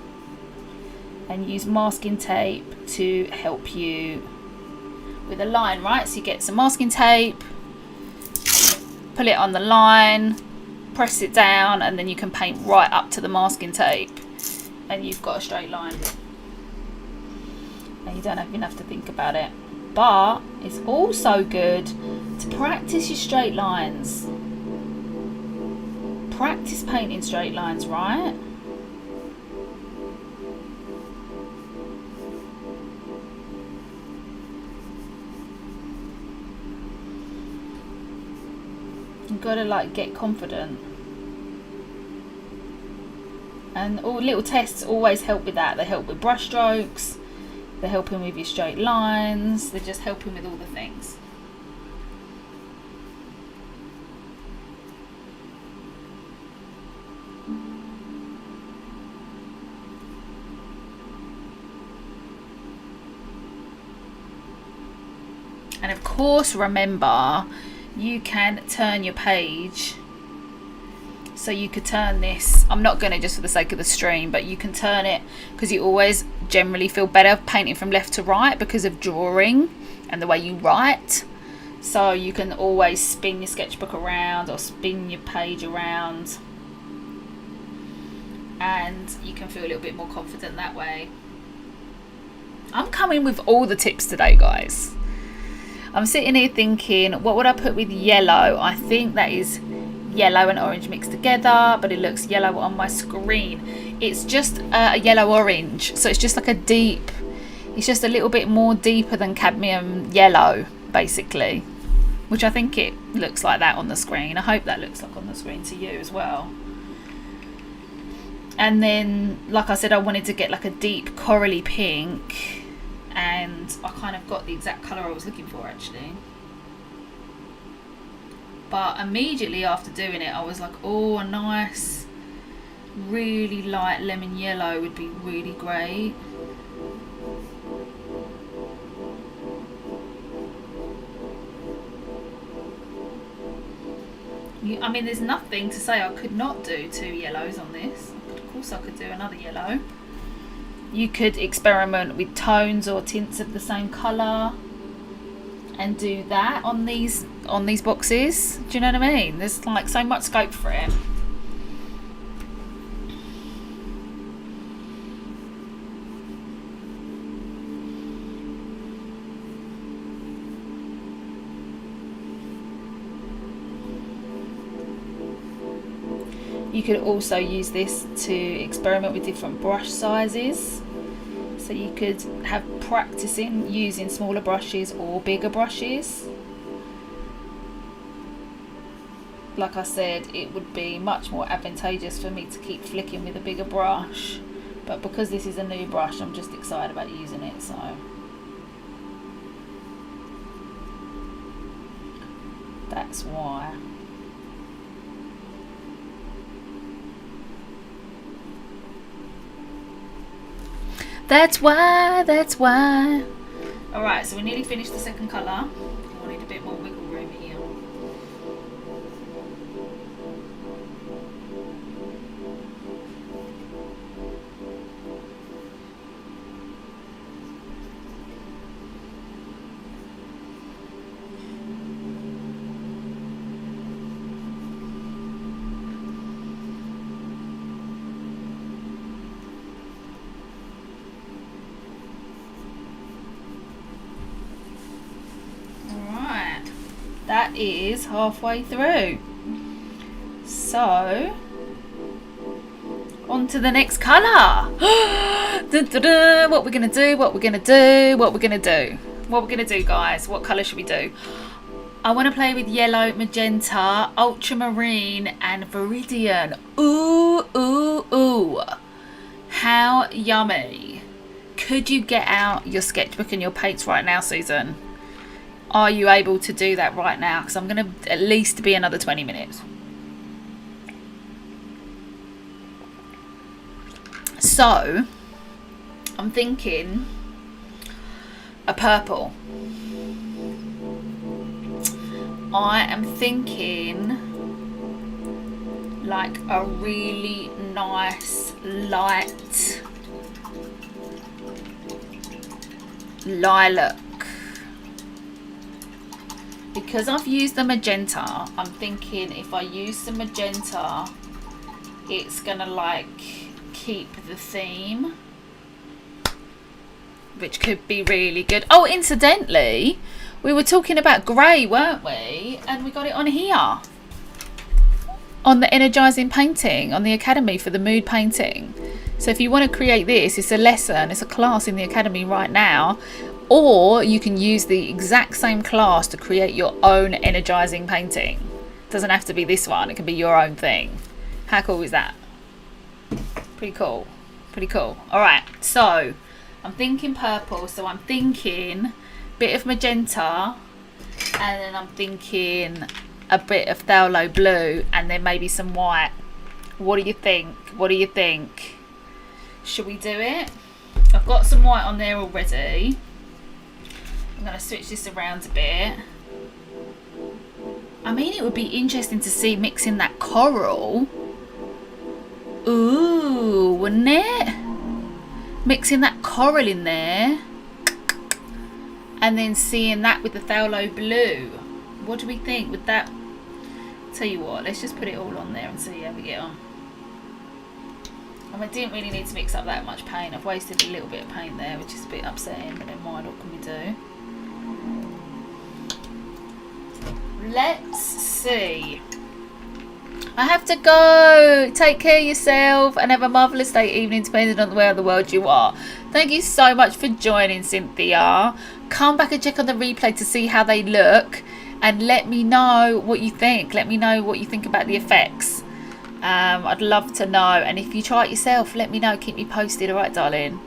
and use masking tape to help you with a line, right? So you get some masking tape, pull it on the line, press it down, and then you can paint right up to the masking tape and you've got a straight line. And you don't even have to think about it. but it's also good to practice your straight lines. Practice painting straight lines, right? You've got to like get confident. And all little tests always help with that. They help with brush strokes, they're helping with your straight lines, they're just helping with all the things. And of course, remember, you can turn your page. So you could turn this, I'm not going to just for the sake of the stream, but you can turn it because you always generally feel better painting from left to right because of drawing and the way you write. So you can always spin your sketchbook around or spin your page around, and you can feel a little bit more confident that way. I'm coming with all the tips today, guys. I'm sitting here thinking, what would I put with yellow? I think that is yellow and orange mixed together, but it looks yellow on my screen. It's just a yellow orange, so it's just like a deep, it's just a little bit more deeper than cadmium yellow basically, which I think it looks like that on the screen. I hope that looks like on the screen to you as well. And then, like I said, I wanted to get like a deep corally pink, and I kind of got the exact colour I was looking for actually. But immediately after doing it, I was like, oh, a nice, really light lemon yellow would be really great. I mean, there's nothing to say I could not do 2 yellows on this. Of course I could do another yellow. You could experiment with tones or tints of the same colour and do that on these boxes. Do you know what I mean? There's like so much scope for it. You could also use this to experiment with different brush sizes. So you could have practicing using smaller brushes or bigger brushes. Like I said, it would be much more advantageous for me to keep flicking with a bigger brush, but because this is a new brush, I'm just excited about using it, so that's why. That's why. Alright, so we nearly finished the second colour. I need a bit more wiggle room here. That is halfway through. So, on to the next colour. What we're going to do, what we're going to do, what we're going to do. What we're going to do, guys. What colour should we do? I want to play with yellow, magenta, ultramarine and viridian. Ooh, ooh, ooh. How yummy. Could you get out your sketchbook and your paints right now, Susan? Are you able to do that right now? Because I'm going to at least be another 20 minutes. So, I'm thinking a purple. I am thinking like a really nice light lilac. Because I've used the magenta, I'm thinking if I use some magenta, it's gonna like keep the theme. which could be really good. Oh, incidentally, we were talking about grey, weren't we? And we got it on here. On the Energising Painting, on the Academy for the mood painting. So if you want to create this, it's a lesson, it's a class in the Academy right now. Or you can use the exact same class to create your own Energising painting. It doesn't have to be this one, it can be your own thing. How cool is that? Pretty cool. Pretty cool. Alright, so I'm thinking purple, so I'm thinking a bit of magenta, and then I'm thinking a bit of phthalo blue, and then maybe some white. What do you think? What do you think? Should we do it? I've got some white on there already. I'm going to switch this around a bit. I mean, it would be interesting to see mixing that coral. Ooh, wouldn't it? Mixing that coral in there. And then seeing that with the phthalo blue. What do we think? Would that... Tell you what, let's just put it all on there and see how we get on. And I didn't really need to mix up that much paint. I've wasted a little bit of paint there, which is a bit upsetting, but never mind, what can we do? Let's see. I have to go. Take care of yourself and have a marvellous day, evening, depending on where in the world you are. Thank you so much for joining, Cynthia. Come back and check on the replay to see how they look. And let me know what you think. Let me know what you think about the effects. I'd love to know. And if you try it yourself, let me know. Keep me posted. All right, darling.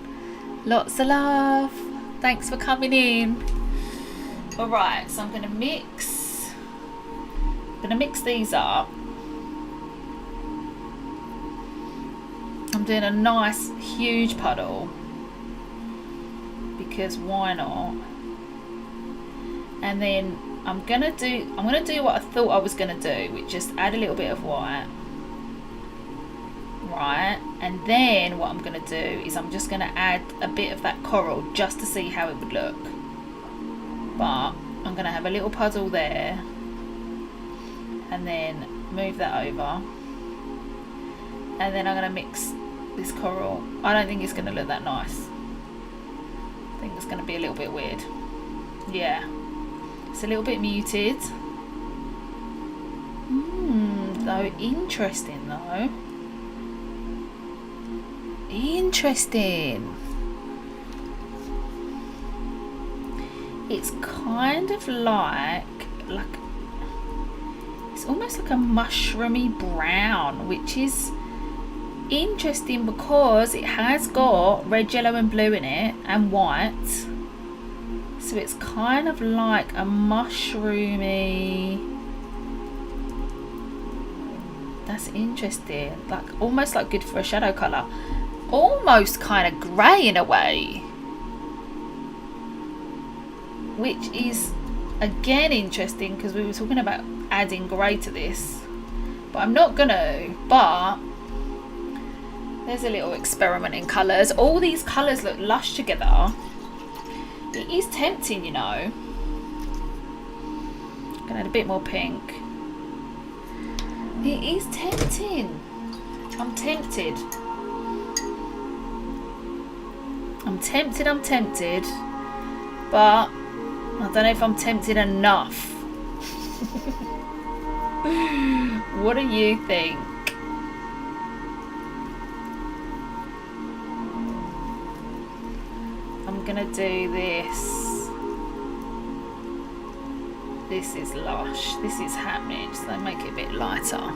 Lots of love. Thanks for coming in. All right, so I'm going to mix. I'm going to mix these up. I'm doing a nice, huge puddle. Because why not? And then I'm gonna do what I thought I was gonna do, which just add a little bit of white, right? And then what I'm gonna do is I'm just gonna add a bit of that coral just to see how it would look. But I'm gonna have a little puddle there, and then move that over, and then I'm gonna mix this coral. I don't think it's gonna look that nice. I think it's gonna be a little bit weird. Yeah. It's a little bit muted. Though interesting though. Interesting. It's kind of like it's almost like a mushroomy brown, which is interesting because it has got red, yellow and blue in it, and white. So it's kind of like a mushroomy. That's interesting. Like almost like good for a shadow colour. Almost kind of grey in a way. Which is again interesting because we were talking about adding grey to this. But I'm not gonna. But there's a little experiment in colours. All these colours look lush together. It is tempting, you know. Gonna add a bit more pink. It is tempting. I'm tempted. I'm tempted. But I don't know if I'm tempted enough. What do you think? I'm gonna do this. This is lush. This is happening. So make it a bit lighter.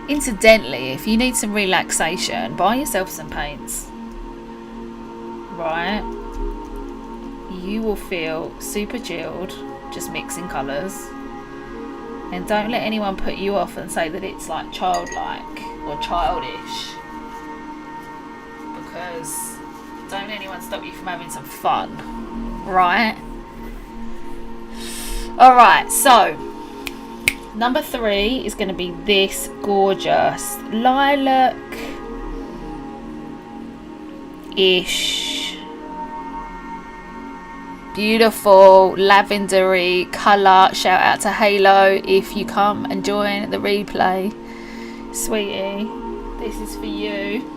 Incidentally, if you need some relaxation, buy yourself some paints. Right? You will feel super chilled just mixing colours. And don't let anyone put you off and say that it's like childlike or childish. Because don't let anyone stop you from having some fun. Right? Alright, so number 3 is going to be this gorgeous lilac-ish, beautiful lavendery colour. Shout out to Halo if you come and join the replay. Sweetie, this is for you.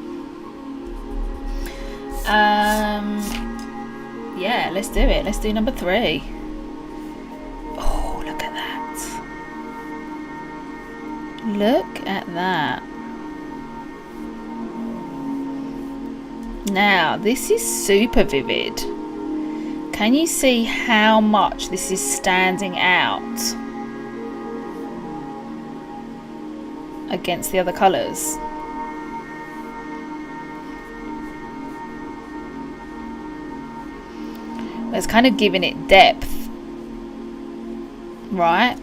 Yeah, let's do it. Let's do number 3. Oh, look at that. Look at that. Now, this is super vivid. Can you see how much this is standing out against the other colours? It's kind of giving it depth, right?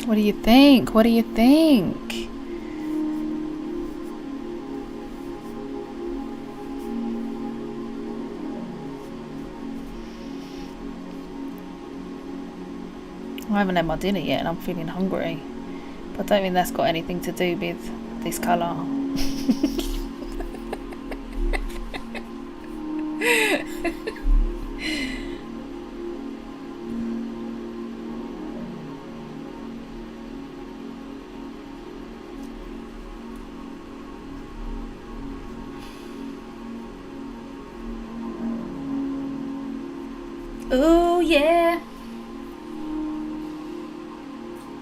What do you think? What do you think? I haven't had my dinner yet and I'm feeling hungry. But I don't think that's got anything to do with this colour. Oh yeah.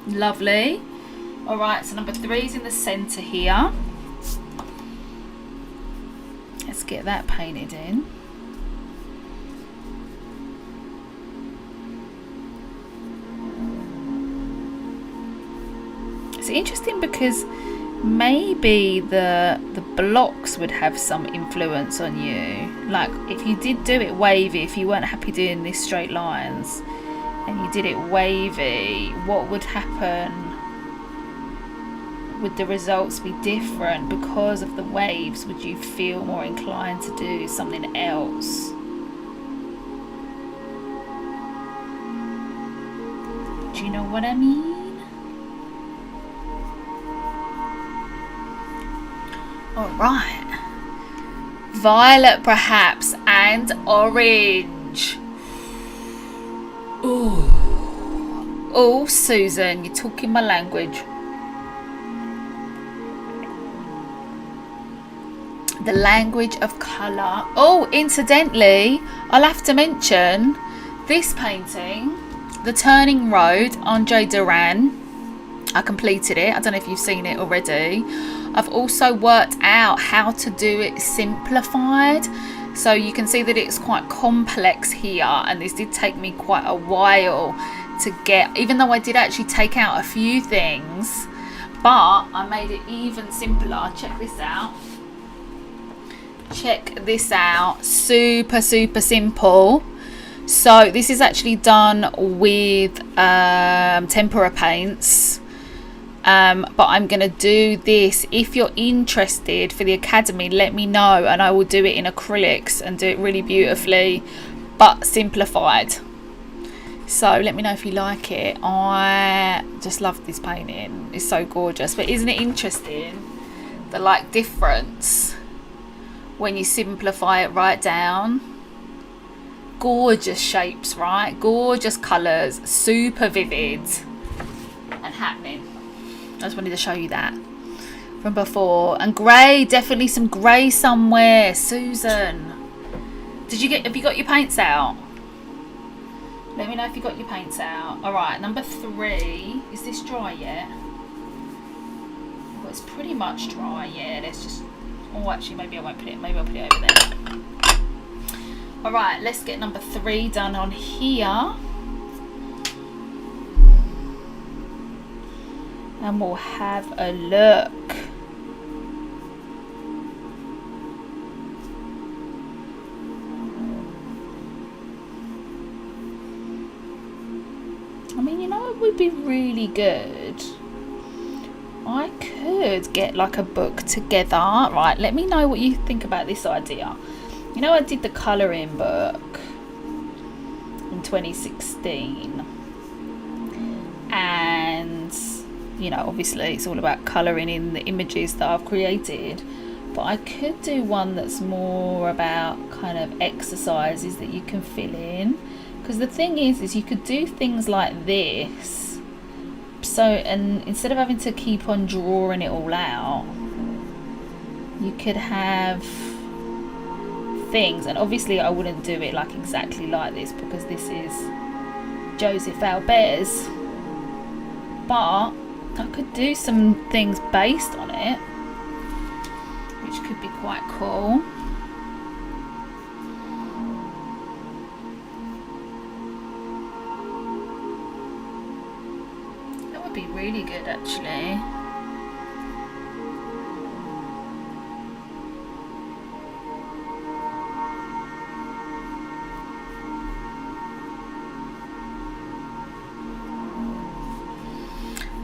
Lovely. Alright, so number 3 is in the centre here. Let's get that painted in. It's interesting because maybe the blocks would have some influence on you. Like if you did do it wavy, if you weren't happy doing these straight lines and you did it wavy, what would happen? Would the results be different because of the waves? Would you feel more inclined to do something else? Do you know what I mean? Alright. Violet perhaps and orange. Ooh. Oh, Susan, you're talking my language. The language of colour. Oh, incidentally, I'll have to mention this painting, The Turning Road, Andre Duran. I completed it. I don't know if you've seen it already. I've also worked out how to do it simplified. So you can see that it's quite complex here, and this did take me quite a while to get, even though I did actually take out a few things, but I made it even simpler. Check this out. Check this out. Super simple. So this is actually done with tempera paints. But I'm going to do this. If you're interested for the academy, let me know and I will do it in acrylics and do it really beautifully but simplified. So let me know if you like it. I just love this painting. It's so gorgeous. But isn't it interesting, the like difference when you simplify it right down? Gorgeous shapes, right? Gorgeous colours, super vivid and happening. I just wanted to show you that from before. And grey, definitely some grey somewhere. Susan, have you got your paints out? Let me know if you got your paints out. Alright, number 3. Is this dry yet? Well, it's pretty much dry, yeah. Let's just, oh actually maybe I won't put it, maybe I'll put it over there. Alright, let's get number 3 done on here. And we'll have a look. I mean, you know, it would be really good. I could get like a book together. Right, let me know what you think about this idea. You know, I did the colouring book in 2016. And you know, obviously it's all about colouring in the images that I've created. But I could do one that's more about kind of exercises that you can fill in. Because the thing is you could do things like this. So, and instead of having to keep on drawing it all out, you could have things. And obviously I wouldn't do it like exactly like this because this is Joseph Albers. But I could do some things based on it, which could be quite cool. That would be really good actually.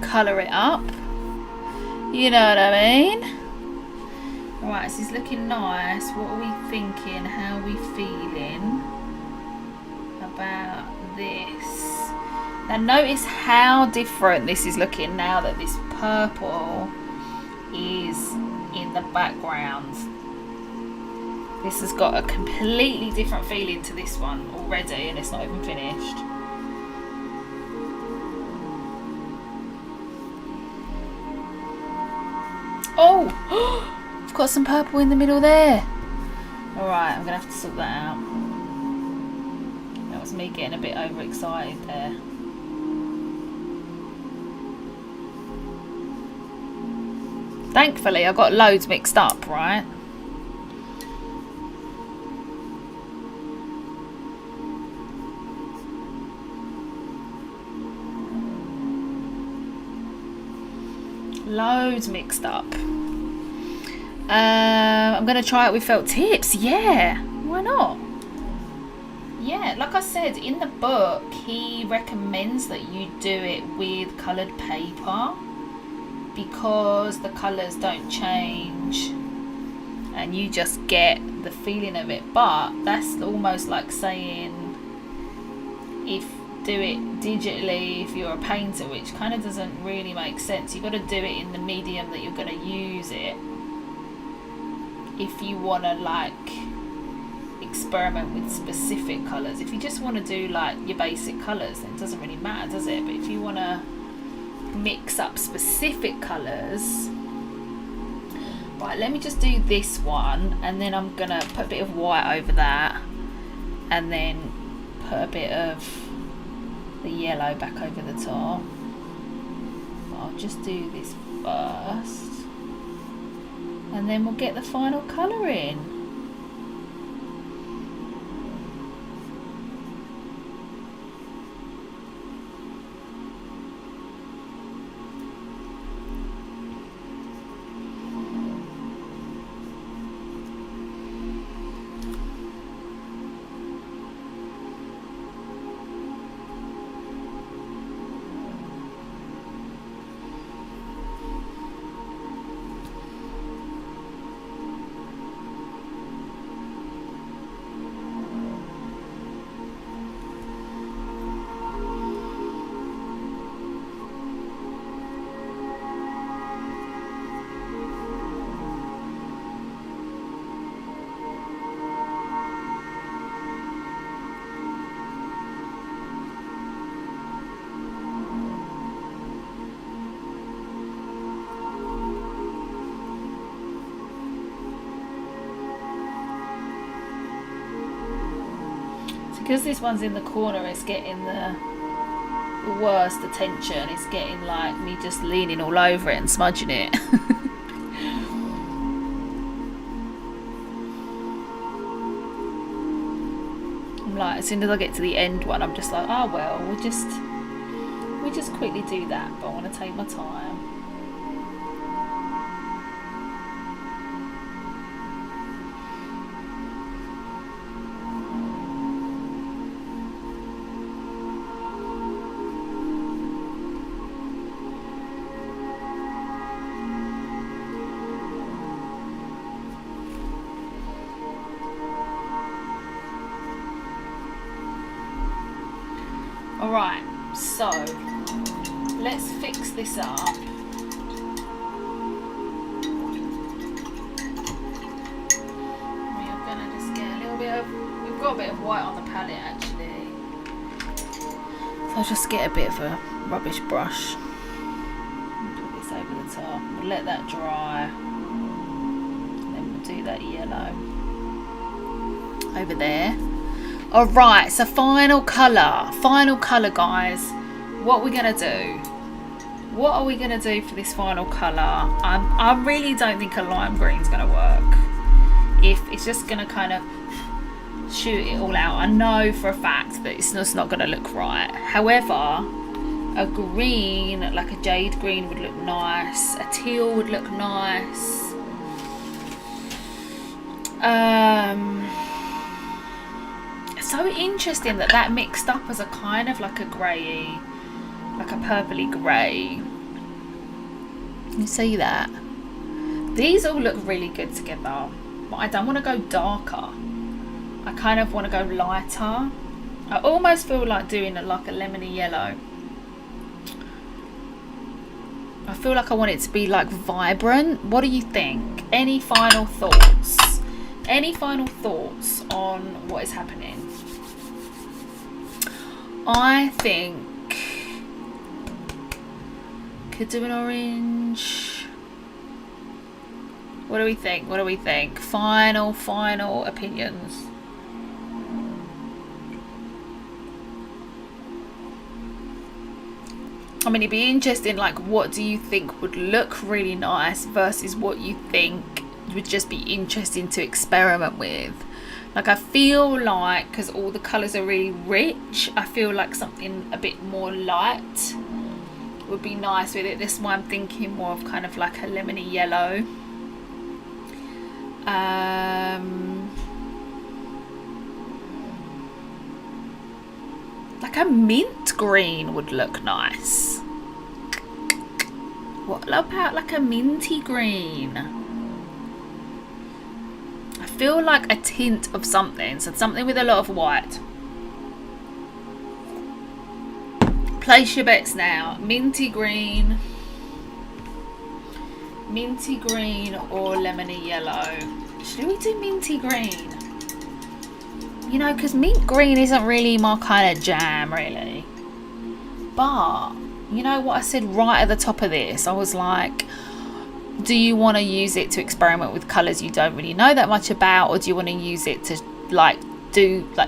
Colour it up, you know what I mean? Right, this is looking nice. What are we thinking? How are we feeling about this? Now notice how different this is looking now that this purple is in the background. This has got a completely different feeling to this one already, and it's not even finished. Oh! I've got some purple in the middle there. Alright, I'm going to have to sort that out. That was me getting a bit overexcited there. Thankfully, I got loads mixed up, right? Loads mixed up. I'm going to try it with felt tips. Yeah, why not? Yeah, like I said, in the book, he recommends that you do it with coloured paper because the colours don't change and you just get the feeling of it. But that's almost like saying if do it digitally if you're a painter, which kind of doesn't really make sense. You've got to do it in the medium that you're going to use it if you want to like experiment with specific colours. If you just want to do like your basic colours, then it doesn't really matter, does it? But if you want to mix up specific colours, right, let me just do this one and then I'm gonna put a bit of white over that and then put a bit of the yellow back over the top. But I'll just do this first and then we'll get the final colour in. Because this one's in the corner, it's getting the worst attention. It's getting like me just leaning all over it and smudging it. I'm like, as soon as I get to the end one, I'm just like, oh well, we'll just quickly do that, but I want to take my time. Alright, so let's fix this up. we've got a bit of white on the palette actually. So I'll just get a bit of a rubbish brush. Put this over the top. We'll let that dry. And then we'll do that yellow over there. Alright, so final colour. Final colour, guys. What are we going to do? What are we going to do for this final colour? I really don't think a lime green is going to work. If it's just going to kind of shoot it all out. I know for a fact that it's just not going to look right. However, a green, like a jade green, would look nice. A teal would look nice. So interesting that mixed up as a kind of like a grey, like a purpley grey. You see that? These all look really good together, but I don't want to go darker. I kind of want to go lighter. I almost feel like doing like a lemony yellow. I feel like I want it to be like vibrant. What do you think? Any final thoughts? Any final thoughts on what is happening? I think could do an orange. What do we think? What do we think? Final opinions. I mean, it'd be interesting, like, what do you think would look really nice versus what you think would just be interesting to experiment with. Like, I feel like, because all the colours are really rich, I feel like something a bit more light would be nice with it. This one I'm thinking more of kind of like a lemony yellow. Like a mint green would look nice. What about like a minty green? I feel like a tint of something, so something with a lot of white. Place your bets now. Minty green or lemony yellow. Should we do minty green? You know, because mint green isn't really my kind of jam, really. But, you know what I said right at the top of this? I was like, do you want to use it to experiment with colours you don't really know that much about? Or do you want to use it to, like,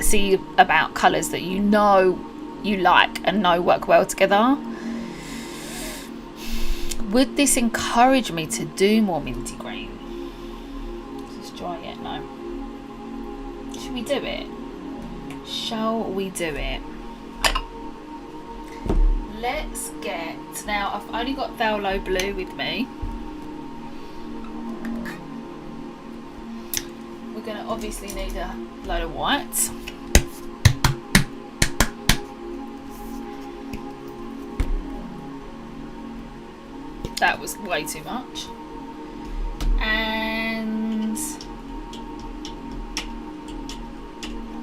see about colours that you know you like and know work well together? Would this encourage me to do more minty green? Let's try it now. Should we do it? Shall we do it? Let's get... Now, I've only got Phthalo Blue with me. We're going to obviously need a load of white. That was way too much. And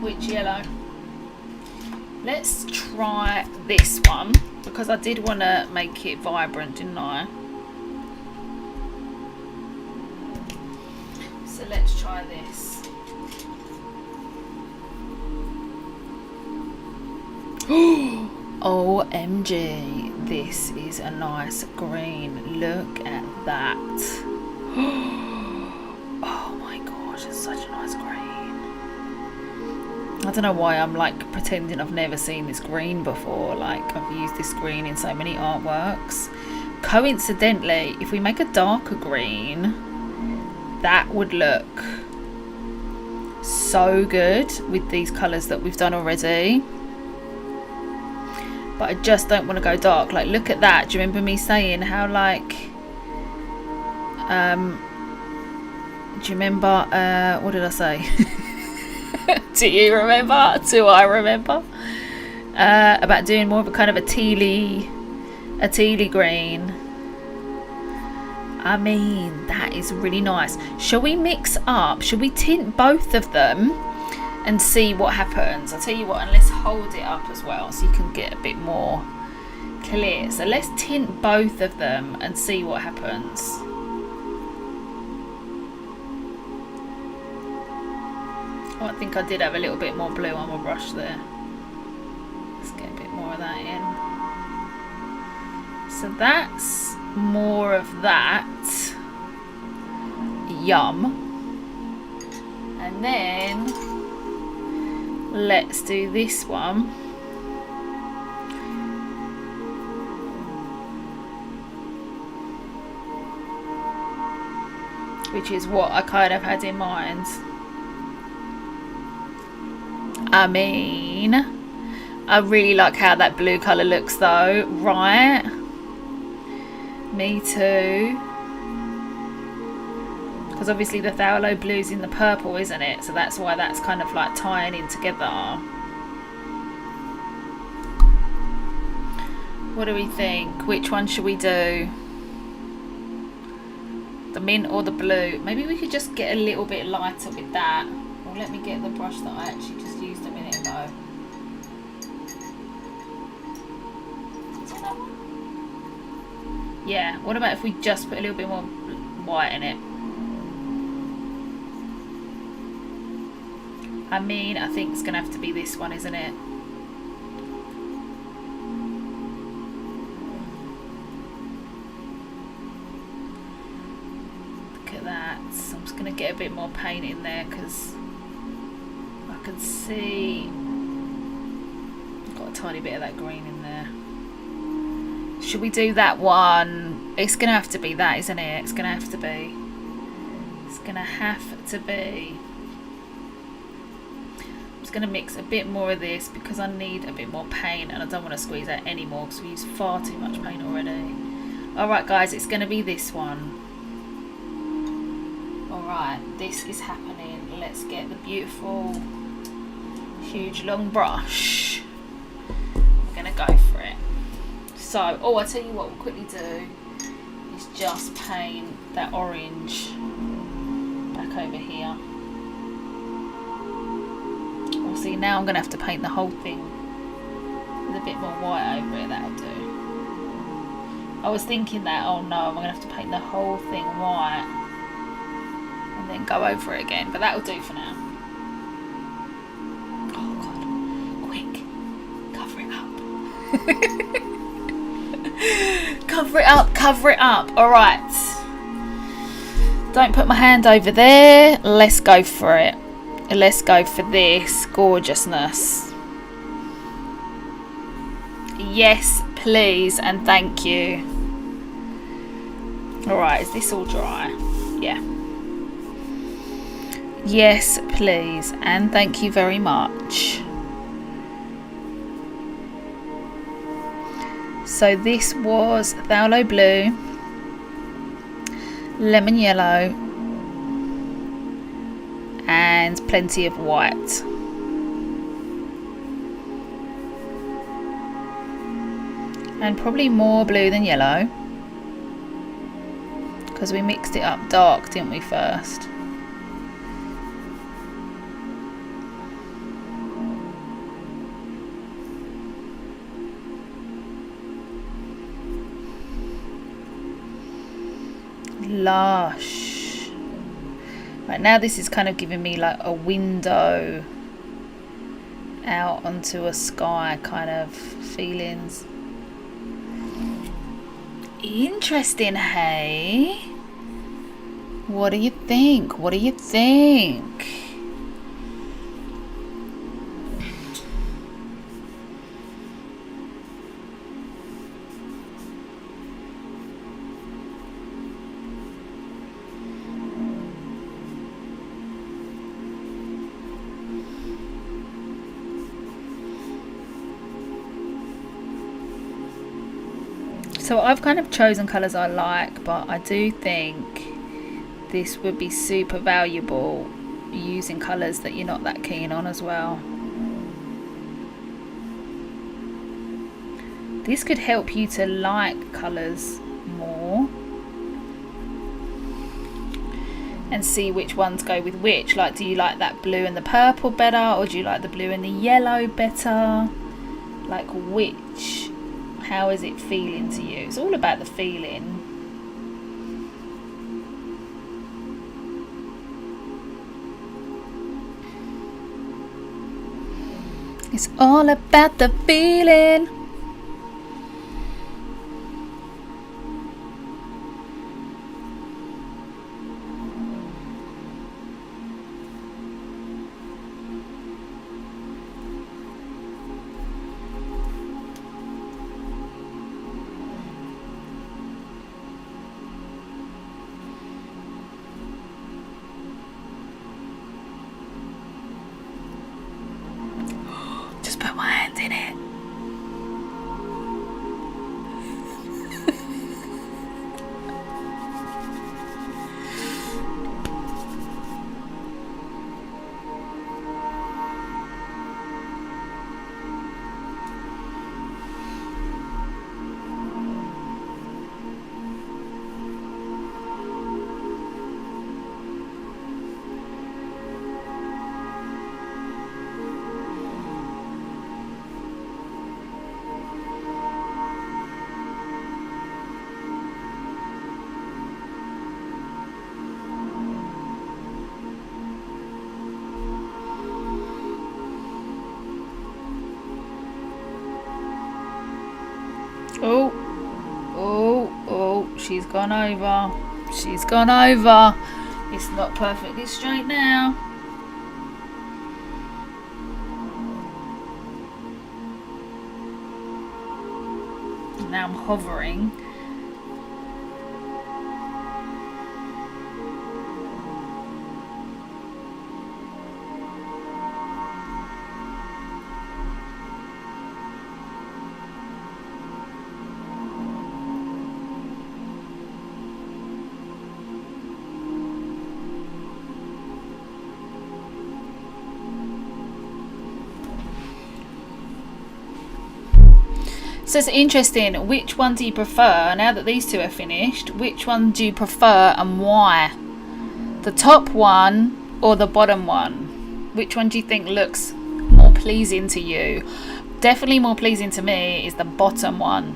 which yellow? Let's try this one because I did want to make it vibrant, didn't I? So let's try this. OMG, this is a nice green. Look at that. Oh my gosh, it's such a nice green. I don't know why I'm like pretending I've never seen this green before. Like, I've used this green in so many artworks. Coincidentally, if we make a darker green, that would look so good with these colours that we've done already. But I just don't want to go dark. Like, look at that. Do you remember me saying how, like, do you remember, what did I say? Do you remember? Do I remember? About doing more of a kind of a tealy green. I mean, that is really nice. Shall we mix up? Shall we tint both of them and see what happens? I'll tell you what, and let's hold it up as well so you can get a bit more clear. So let's tint both of them and see what happens. Oh, I think I did have a little bit more blue on my brush there. Let's get a bit more of that in. So that's more of that. Yum. And then let's do this one. Which is what I kind of had in mind. I mean, I really like how that blue colour looks though, right? Me too. Because obviously the phthalo blue's in the purple, isn't it? So that's why that's kind of like tying in together. What do we think? Which one should we do? The mint or the blue? Maybe we could just get a little bit lighter with that. Well, let me get the brush that I actually just used a minute ago. Is that one? Yeah, what about if we just put a little bit more white in it? I mean, I think it's going to have to be this one, isn't it? Look at that. So I'm just going to get a bit more paint in there because I can see I've got a tiny bit of that green in there. Should we do that one? It's going to have to be that, isn't it? It's going to have to be. It's going to have to be. I'm just going to mix a bit more of this because I need a bit more paint and I don't want to squeeze out any more because we use far too much paint already. Alright guys, it's going to be this one. Alright, this is happening. Let's get the beautiful, huge long brush. We're going to go for it. So, oh, I'll tell you what we'll quickly do is just paint that orange back over here. Well, see, now I'm going to have to paint the whole thing with a bit more white over it. That'll do. I was thinking that, oh no, I'm going to have to paint the whole thing white and then go over it again, but that'll do for now. Oh God, quick, cover it up. Cover it up, cover it up. Alright. Don't put my hand over there. Let's go for it. Let's go for this gorgeousness. Yes, please, and thank you. Alright, is this all dry? Yeah. Yes, please, and thank you very much. So this was phthalo blue, lemon yellow, and plenty of white. And probably more blue than yellow because we mixed it up dark, didn't we, first? Lush. Right, now this is kind of giving me like a window out onto a sky kind of feelings. Interesting, hey? What do you think? What do you think? So I've kind of chosen colours I like, but I do think this would be super valuable using colours that you're not that keen on as well. This could help you to like colours more and see which ones go with which. Like, do you like that blue and the purple better, or do you like the blue and the yellow better? Like, which? How is it feeling to you? It's all about the feeling. It's all about the feeling. Just put my hand in it. Oh, she's gone over. She's gone over. It's not perfectly straight now. Now I'm hovering. So it's interesting, which one do you prefer, now that these two are finished, which one do you prefer and why? The top one or the bottom one? Which one do you think looks more pleasing to you? Definitely more pleasing to me is the bottom one.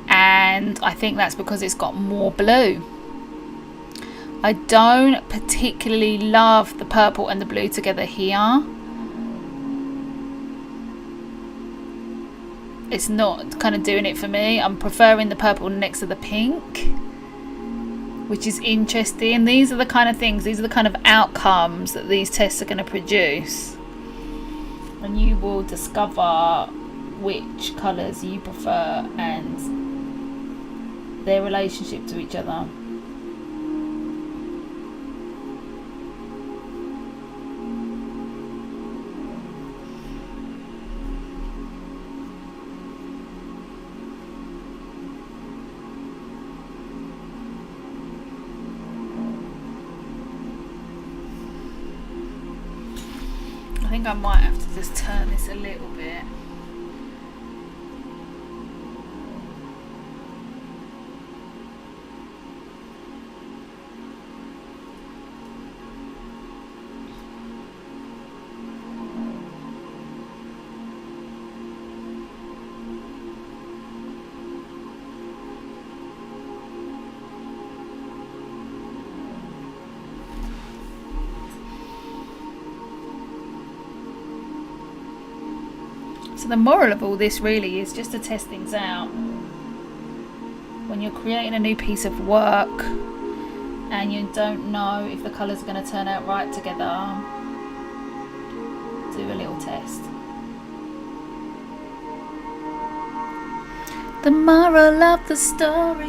And I think that's because it's got more blue. I don't particularly love the purple and the blue together here. It's not kind of doing it for me. I'm preferring the purple next to the pink, which is interesting. These are the kind of things, these are the kind of outcomes that these tests are going to produce. And you will discover which colours you prefer and their relationship to each other. I think I might have to just turn this a little bit. So the moral of all this really is just to test things out. When you're creating a new piece of work and you don't know if the colours are going to turn out right together, do a little test. The moral of the story.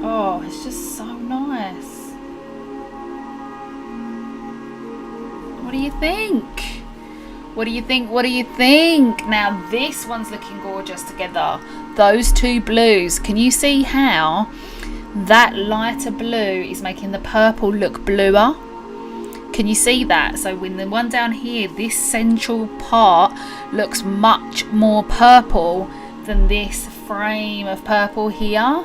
Oh, it's just so nice. What do you think? What do you think? What do you think? Now this one's looking gorgeous together. Those two blues. Can you see how that lighter blue is making the purple look bluer? Can you see that? So when the one down here, this central part looks much more purple than this frame of purple here.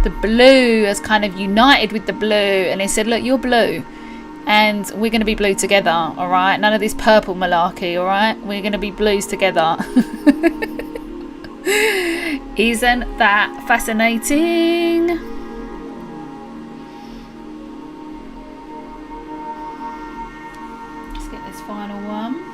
The blue has kind of united with the blue and it said, look, you're blue and we're going to be blue together, all right? None of this purple malarkey, all right? We're going to be blues together. Isn't that fascinating? Let's get this final one.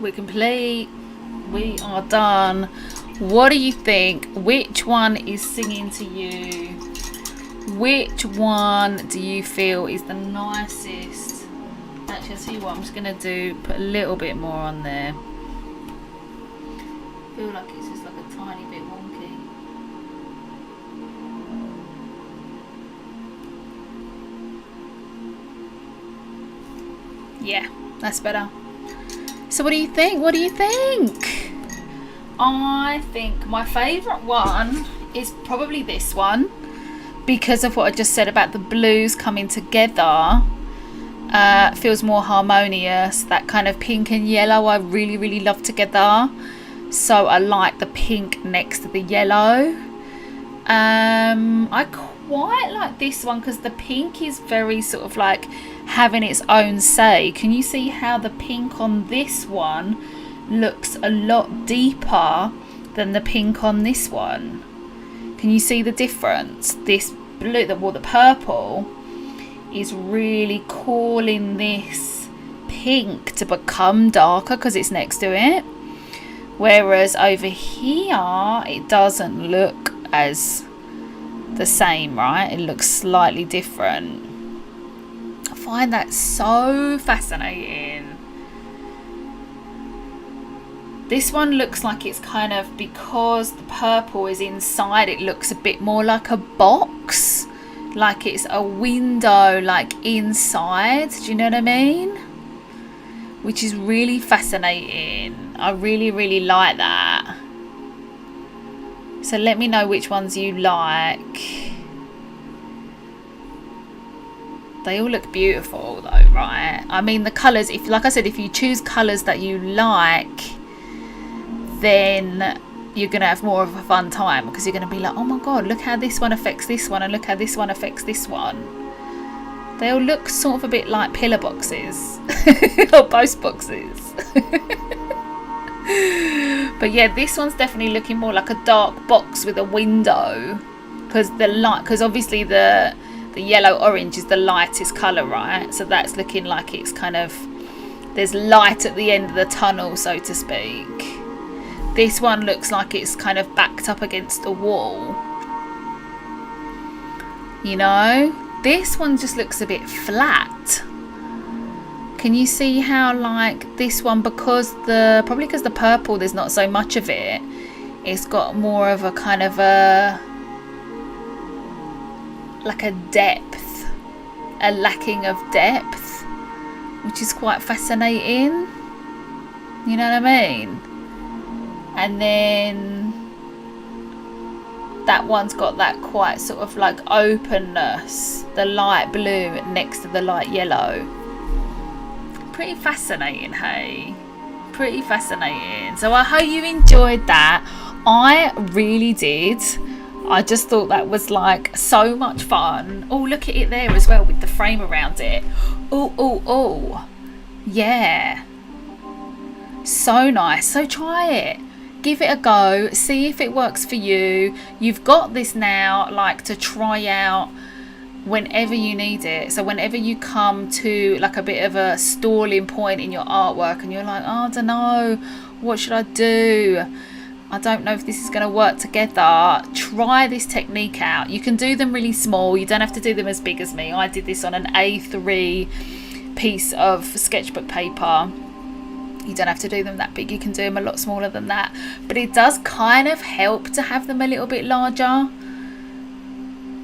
We're complete. We are done. What do you think? Which one is singing to you? Which one do you feel is the nicest? Actually, I'll see what I'm just going to do. Put a little bit more on there. I feel like it's just like a tiny bit wonky. Yeah, that's better. So what do you think? What do you think? I think my favourite one is probably this one because of what I just said about the blues coming together. Feels more harmonious. That kind of pink and yellow I really, really love together. So I like the pink next to the yellow. I quite like this one because the pink is very sort of like having its own say. Can you see how the pink on this one looks a lot deeper than the pink on this one? Can you see the difference? This blue, the purple is really calling this pink to become darker because it's next to it, whereas over here it doesn't look as the same, right? It looks slightly different. I find that so fascinating. This one looks like it's kind of, because the purple is inside, it looks a bit more like a box, like it's a window like inside. Do you know what I mean? Which is really fascinating. I really, really like that. So let me know which ones you like. They all look beautiful though, right? I mean, the colours, if, like I said, if you choose colours that you like, then you're going to have more of a fun time because you're going to be like, oh my god, look how this one affects this one and look how this one affects this one. They all look sort of a bit like pillar boxes or post boxes. But yeah, this one's definitely looking more like a dark box with a window because the light, because obviously the yellow orange is the lightest colour, right? So that's looking like it's kind of, there's light at the end of the tunnel, so to speak. This one looks like it's kind of backed up against the wall, you know. This one just looks a bit flat. Can you see how, like, this one, because probably because the purple, there's not so much of it, it's got more of a kind of a like a depth, a lacking of depth, which is quite fascinating. You know what I mean? And then that one's got that quite sort of like openness, the light blue next to the light yellow. Pretty fascinating, hey? Pretty fascinating. So I hope you enjoyed that. I really did. I just thought that was like so much fun. Oh, look at it there as well with the frame around it. Oh, yeah, so nice. So try it, give it a go, see if it works for you. You've got this now, like, to try out whenever you need it. So whenever you come to like a bit of a stalling point in your artwork and you're like, oh, I don't know, what should I do, I don't know if this is going to work together, try this technique out. You can do them really small, you don't have to do them as big as me. I did this on an A3 piece of sketchbook paper. You don't have to do them that big, you can do them a lot smaller than that, but it does kind of help to have them a little bit larger.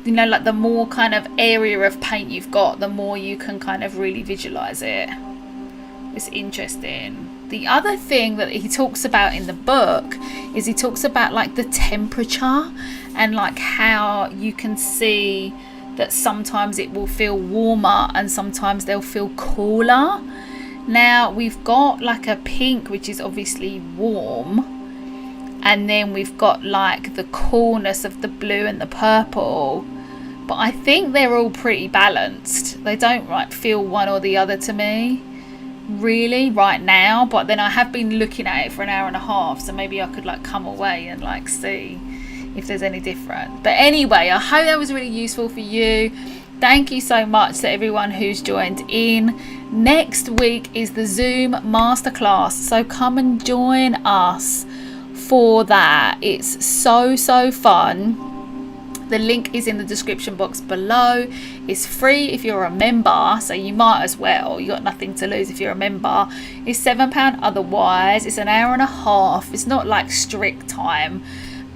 You know, like the more kind of area of paint you've got, the more you can kind of really visualize it. It's interesting. The other thing that he talks about in the book is he talks about like the temperature and like how you can see that sometimes it will feel warmer and sometimes they'll feel cooler. Now we've got like a pink, which is obviously warm, and then we've got like the coolness of the blue and the purple, but I think they're all pretty balanced. They don't like feel one or the other to me really right now, but then I have been looking at it for an hour and a half, so maybe I could like come away and like see if there's any different. But anyway, I hope that was really useful for you. Thank you so much to everyone who's joined in. Next week is the Zoom masterclass, so come and join us for that. It's so fun. The link is in the description box below. It's free if you're a member, so you might as well. You got nothing to lose if you're a member. It's £7 otherwise. It's an hour and a half. It's not like strict time.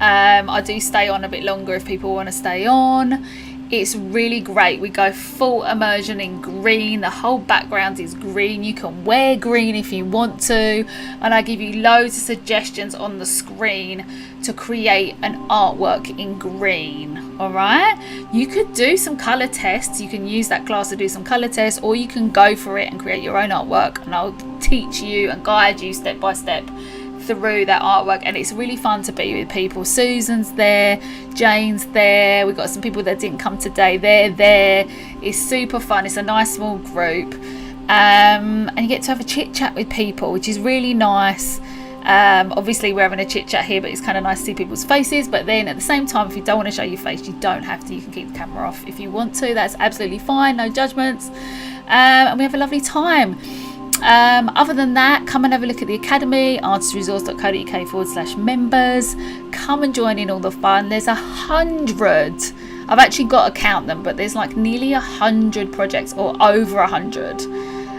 I do stay on a bit longer if people want to stay on. It's really great. We go full immersion in green. The whole background is green. You can wear green if you want to, and I give you loads of suggestions on the screen to create an artwork in green. All right, you could do some color tests. You can use that class to do some color tests, or you can go for it and create your own artwork, and I'll teach you and guide you step by step through that artwork. And it's really fun to be with people. Susan's there, Jane's there, we've got some people that didn't come today, they're there. It's super fun. It's a nice small group, and you get to have a chit chat with people, which is really nice. Obviously we're having a chit chat here, but it's kind of nice to see people's faces. But then at the same time, if you don't want to show your face, you don't have to. You can keep the camera off if you want to. That's absolutely fine, no judgments. And we have a lovely time. Other than that, come and have a look at the Academy, artistresource.co.uk/members. Come and join in all the fun. There's 100. I've actually got to count them, but there's like nearly 100 projects, or over 100.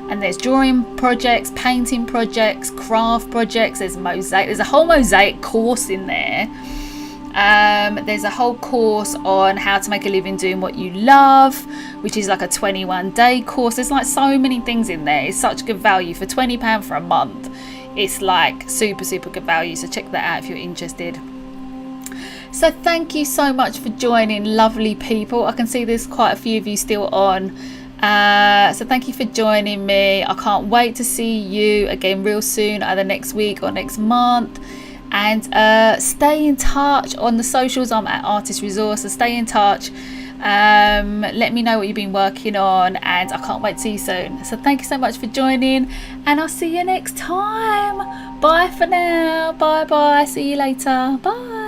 And there's drawing projects, painting projects, craft projects. There's mosaic. There's a whole mosaic course in there. There's a whole course on how to make a living doing what you love, which is like a 21-day course. There's like so many things in there. It's such good value for £20 for a month. It's like super good value, so check that out if you're interested. So thank you so much for joining, lovely people. I can see there's quite a few of you still on, so thank you for joining me. I can't wait to see you again real soon, either next week or next month. And stay in touch on the socials. I'm at Artist Resource, so stay in touch. Let me know what you've been working on, and I can't wait to see you soon. So thank you so much for joining, and I'll see you next time. Bye for now. Bye. See you later. Bye.